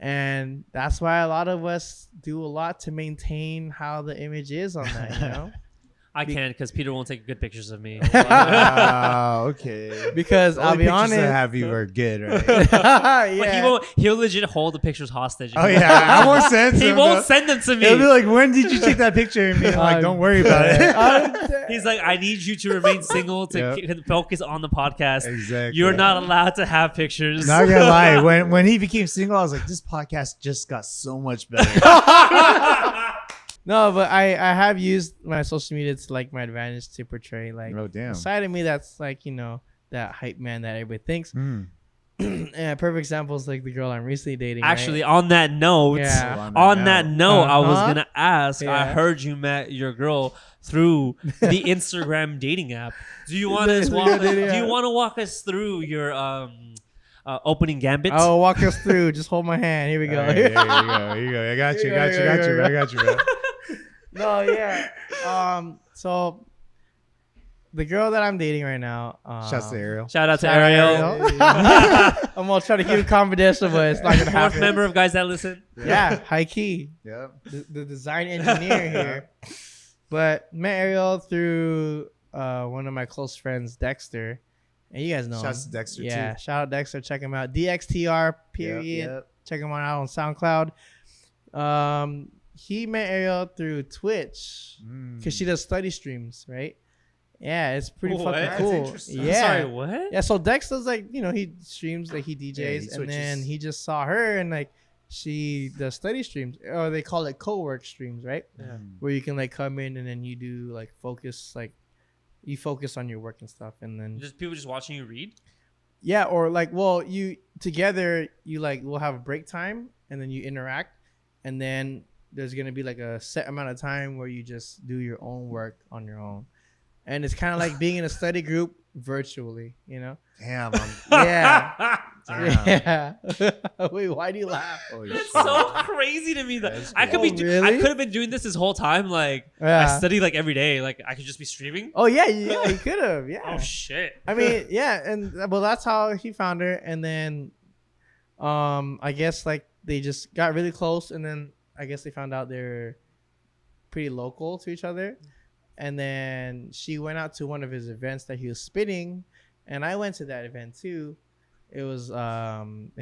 And that's why a lot of us do a lot to maintain how the image is on that, you know? I can't because Peter won't take good pictures of me. Wow, okay. Because The I'll only be pictures honest. I have you are good, right? Yeah. He'll legit hold the pictures hostage. Oh yeah, I won't send He them, won't though. send them to He'll be me. like, "When did you take that picture?" And me, I'm like, "Don't worry about it." He's like, I need you to remain single to focus on the podcast. Exactly. You're not allowed to have pictures. Not gonna lie. When he became single, I was like, "This podcast just got so much better." No, but I have used my social media to like my advantage to portray like Oh damn. a side of me that's like, you know, that hype man that everybody thinks. Yeah, perfect example is like the girl I'm recently dating. Actually, right? on that note, Yeah. on that note, I was Uh-huh. gonna ask. I Yeah. heard you met your girl through the Instagram dating app. Do you want The to Instagram dating Do you app. want to walk us through your opening gambit? I'll walk us through. Just hold my hand. Here we go. All right, here you go. Here you go. I got you. I got you, bro. No, yeah. So the girl that I'm dating right now. Shouts to Ariel. Shout out to Shout out Ariel. Ariel. I'm gonna try to keep it confidential, but it's not gonna Fourth happen. member of guys that listen. Yeah, high key. Yep. The design engineer here. But met Ariel through one of my close friends, Dexter. And you guys know Shouts him. to Dexter, Yeah, too. shout out Dexter. Check him out. DXTR, period. Yep. Check him out on SoundCloud. He met Ariel through Twitch because she does study streams, right? Yeah, it's pretty What? fucking That's cool. interesting. Yeah. Sorry, what? Yeah, so Dex does like, he streams, like he DJs, he and switches. then he just saw her and like she does study streams, or they call it co-work streams, right? Yeah. Where you can like come in and then you do like focus, like you focus on your work and stuff, and then Just people just watching you read. yeah, or like, well, you together, you like will have a break time and then you interact, and then there's gonna be like a set amount of time where you just do your own work on your own, and it's kind of like being in a study group virtually, Damn. Yeah, Damn. yeah. Wait, why do you laugh? Holy It's shit. so crazy to me that That's I could cool. be. Oh, really? I could have been doing this whole time. Like Yeah. I study like every day. Like I could just be streaming. Oh yeah, you could have. Yeah. Oh shit. I mean, yeah, and well, that's how he found her, and then, I guess like they just got really close, and then I guess they found out they're pretty local to each other, and then she went out to one of his events that he was spitting, and I went to that event too. It was in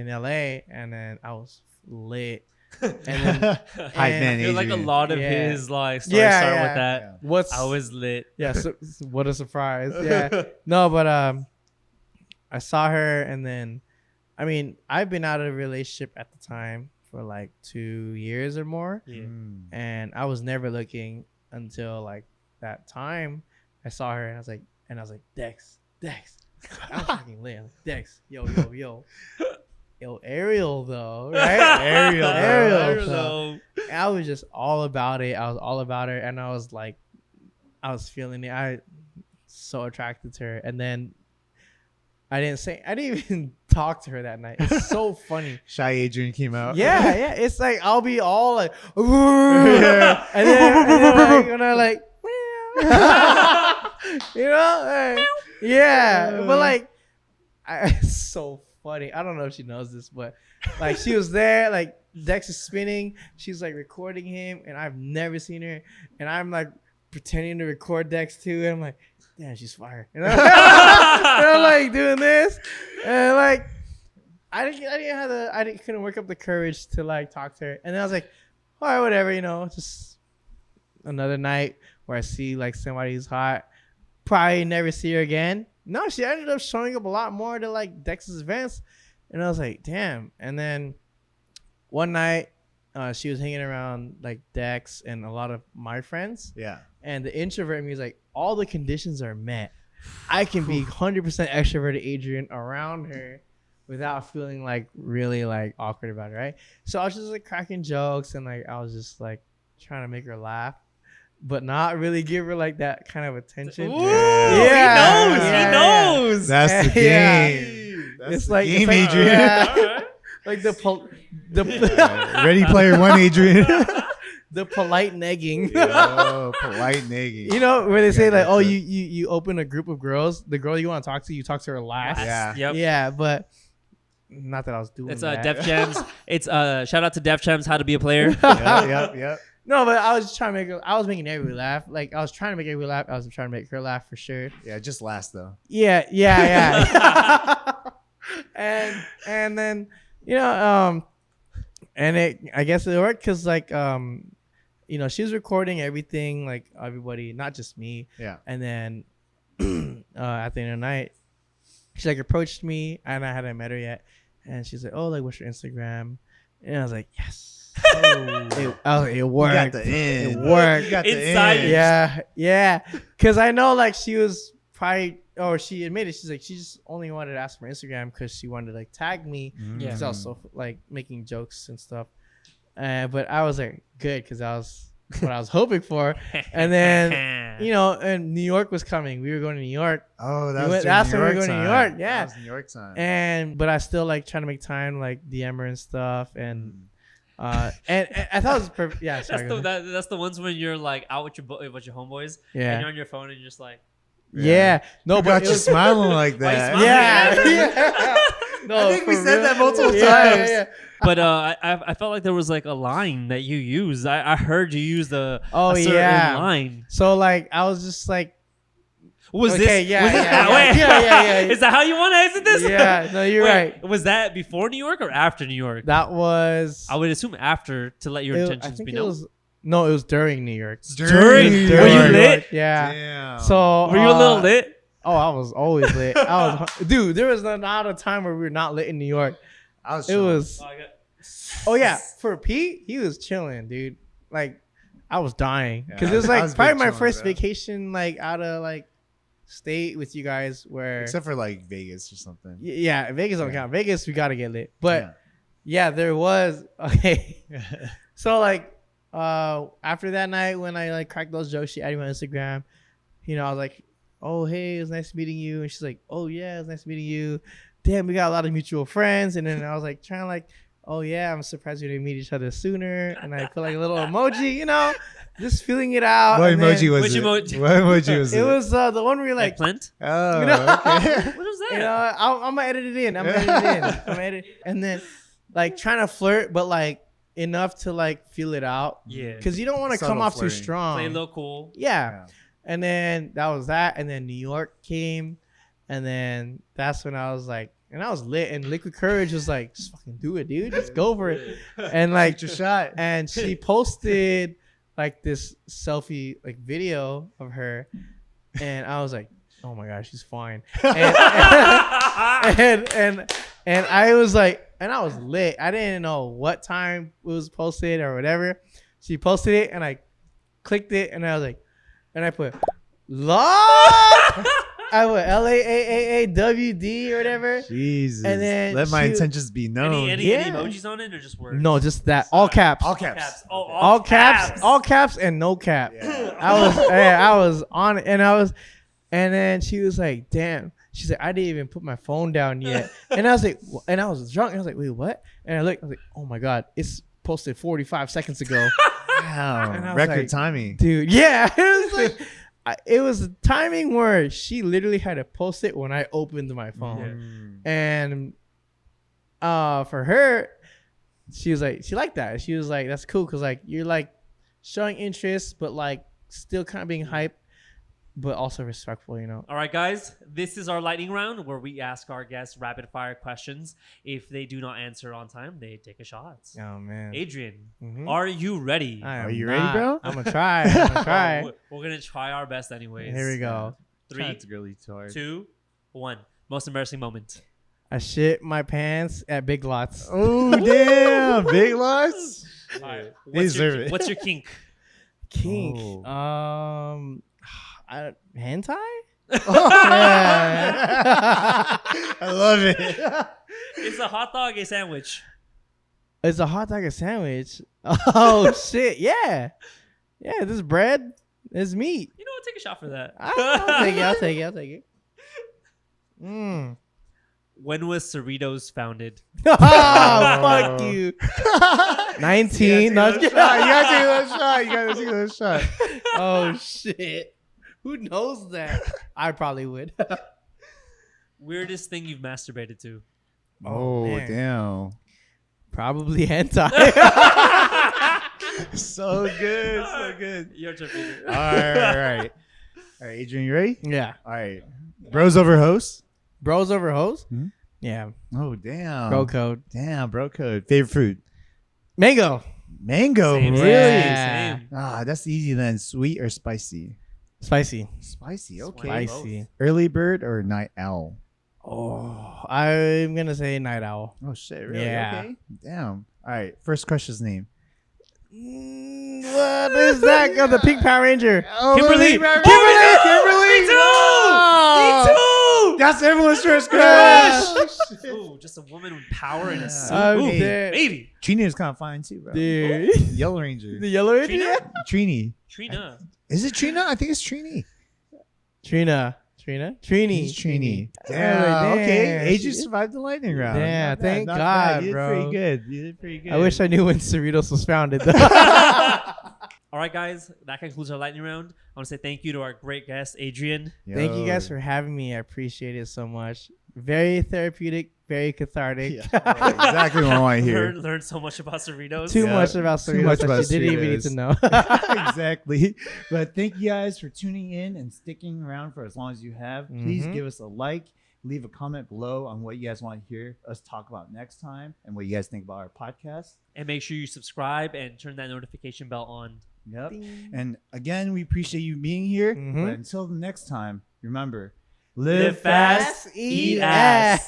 LA, and then I was lit. And then Hype and- man, I feel like a Adrian. lot of Yeah. his like stories Yeah, start yeah. with that. Yeah. what's I was lit. yeah, so, what a surprise. Yeah. No, but I saw her, and then I mean, I've been out of a relationship at the time for like 2 years or more, Yeah. and I was never looking until like that time. I saw her, and I was like, Dex, I'm fucking lit. I'm like, Dex, yo, Ariel though, right? Ariel. So I was just all about it. I was all about her, and I was like, I was feeling it. I so attracted to her, and then I didn't even talk to her that night. It's so funny. Shy Adrian came out. Yeah. It's like I'll be all like, yeah. and then like, like, yeah. But like, it's so funny. I don't know if she knows this, but like she was there, like Dex is spinning. She's like recording him, and I've never seen her. And I'm like pretending to record Dex too, and I'm like, damn, she's fire. And I'm like doing this, and like I couldn't work up the courage to like talk to her. And then I was like, all right, whatever, just another night where I see like somebody who's hot. Probably never see her again. No, she ended up showing up a lot more to like Dex's events, and I was like, damn. And then one night, she was hanging around like Dex and a lot of my friends. Yeah. And the introvert in me is like, all the conditions are met. I can be 100% extroverted Adrian around her without feeling like really like awkward about it, right? So I was just like cracking jokes, and like I was just like trying to make her laugh, but not really give her like that kind of attention. Ooh, Yeah. he knows. That's the Yeah. game. That's It's the like game, it's like, Adrian. yeah. Like Ready Player One, Adrian. the polite negging. Yo, polite nagging. Where they say like, that's oh, it. you open a group of girls, the girl you want to talk to, you talk to her last. Yeah. Yep. Yeah, but not that I was doing It's that. Def Jams. It's shout out to Def Jams. How to be a player. Yep. No, but I was just trying to I was making everybody laugh. Like I was trying to make everybody laugh. I was trying to make her laugh for sure. Yeah, just last though. Yeah. and then and I guess it worked because like she was recording everything, like everybody, not just me. Yeah. And then at the end of the night, she like approached me, and I hadn't met her yet, and she's like, "Oh, like what's your Instagram?" And I was like, "Yes." It worked. You got the end. It worked. You got the Inside. end. Yeah. Because I know like she was probably she admitted, she's like, she just only wanted to ask for Instagram because she wanted to like tag me. Yeah. Because I was so like making jokes and stuff. But I was like, good, because that was what I was hoping for. And then, and New York was coming. We were going to New York. Oh, that's when we were going to New York. Yeah. That was New York time. But I still like trying to make time, like DM her and stuff. And I thought it was perfect. Yeah, sorry, that's the ones when you're like out with your homeboys. Yeah. And you're on your phone and you're just like. Yeah. No, but got you smiling like that. Yeah. No, I think we said that multiple times. Yeah. But I felt like there was like a line that you used. I heard you use a certain line. So like I was just like, was okay, this? Yeah. Is that how you want to exit this? Yeah. No, you're right. Was that before New York or after New York? That was. I would assume after to let your intentions be known. No, it was during New York. During New York. Were you lit? Yeah. Damn. So were you a little lit? Oh, I was always lit. Dude, there was not a time where we were not lit in New York. Oh yeah, for Pete, he was chilling, dude. Like, I was dying because it was like probably my first vacation, like out of like state with you guys, where except for like Vegas or something. Yeah, Vegas don't count. Vegas, we gotta get lit. But yeah there was So like, after that night when I like cracked those jokes, she added me on Instagram. I was like, oh, hey, it was nice meeting you. And she's like, oh, yeah, it was nice meeting you. Damn, we got a lot of mutual friends. And then I was like, trying to like, oh, yeah, I'm surprised we didn't meet each other sooner. And I put like a little emoji, just feeling it out. What emoji was it? What emoji was it? It was the one where you're like, eggplant? Oh, okay. What was that? I'm going to edit it in. And then like trying to flirt, but like enough to like feel it out. Yeah. Because you don't want to come off too strong. Play a little cool. Yeah. And then that was that. And then New York came. And then that's when I was like, and I was lit. And Liquid Courage was like, just fucking do it, dude. Just go for it. And like, shoot your shot. And she posted like this selfie, like video of her. And I was like, oh my gosh, she's fine. And I was like, and I was lit. I didn't know what time it was posted or whatever. She posted it and I clicked it and I was like, and I put love. I put LAAAWD or whatever. Jesus. And then let my intentions be known. Any emojis on it or just words? No, just that. All caps. All caps. Oh, all caps. All caps and no cap. Yeah. I was on it, and then she was like, damn. She's like, I didn't even put my phone down yet. And I was like, and I was drunk. And I was like, wait, what? And I looked, I was like, oh my God, it's posted 45 seconds ago. Wow. Record timing. Dude, yeah. It was like, it was a timing where she literally had to post it when I opened my phone. Yeah. And for her, she was like, she liked that. She was like, that's cool because like you're like showing interest, but like still kind of being hype, but also respectful, All right, guys, this is our lightning round where we ask our guests rapid fire questions. If they do not answer on time, they take a shot. Oh man, Adrian, are you ready? Are you ready, bro? I'm gonna try. We're gonna try our best, anyways. Here we go. 3, 2, 1. Most embarrassing moment. I shit my pants at Big Lots. Oh damn, Big Lots. All right. What's your kink? Kink. Oh. Hentai? I love it. It's a hot dog, a sandwich. It's a hot dog, a sandwich. Oh shit! Yeah. This is bread. This meat. You know what? Take a shot for that. I'll take it. When was Cerritos founded? Fuck you. 19. You gotta take that shot. Oh shit. Who knows that? I probably would. Weirdest thing you've masturbated to? Oh damn. Probably hentai. So good. Your turn, Peter. All right, Adrian, you ready? Yeah. All right. Bros over hosts. Bros over hoes? Hmm? Yeah. Oh damn. Bro code. Damn, bro code. Favorite fruit? Mango. Really? Yeah. Same. That's easy then. Sweet or spicy? Spicy. Okay. Spicy. Early bird or night owl? Oh, I'm gonna say night owl. Oh shit! Really? Yeah. Okay. Damn. All right. First crush's name. What is that? The Pink Power Ranger. Oh, Kimberly. Me too. Me too. That's everyone's first crush. Ooh, just a woman with power and a suit. I'm Ooh, dead. baby. Trini is kind of fine too, bro. Dude. Yellow Ranger. The Yellow Ranger? Trina? Trini. Trina. Is it Trina? I think it's Trini. Trina. Trini. It's Trini. Yeah, okay. damn. Adrian survived the lightning round. Yeah, Not bad, thank not God, bad. You bro. did pretty good. You did pretty good. I wish I knew when Cerritos was founded. Though. All right, guys. That concludes our lightning round. I want to say thank you to our great guest, Adrian. Thank you guys for having me. I appreciate it so much. Very therapeutic, very cathartic. Yeah, exactly what I want to hear. Learned so much about Cerritos. Too much about Too Cerritos much that about you didn't even need to Cerritos. know. Exactly. But thank you guys for tuning in and sticking around for as long as you have. Please give us a like. Leave a comment below on what you guys want to hear us talk about next time and what you guys think about our podcast. And make sure you subscribe and turn that notification bell on. Yep. Ding. And again, we appreciate you being here. Mhm. But until the next time, remember, Live fast, eat ass.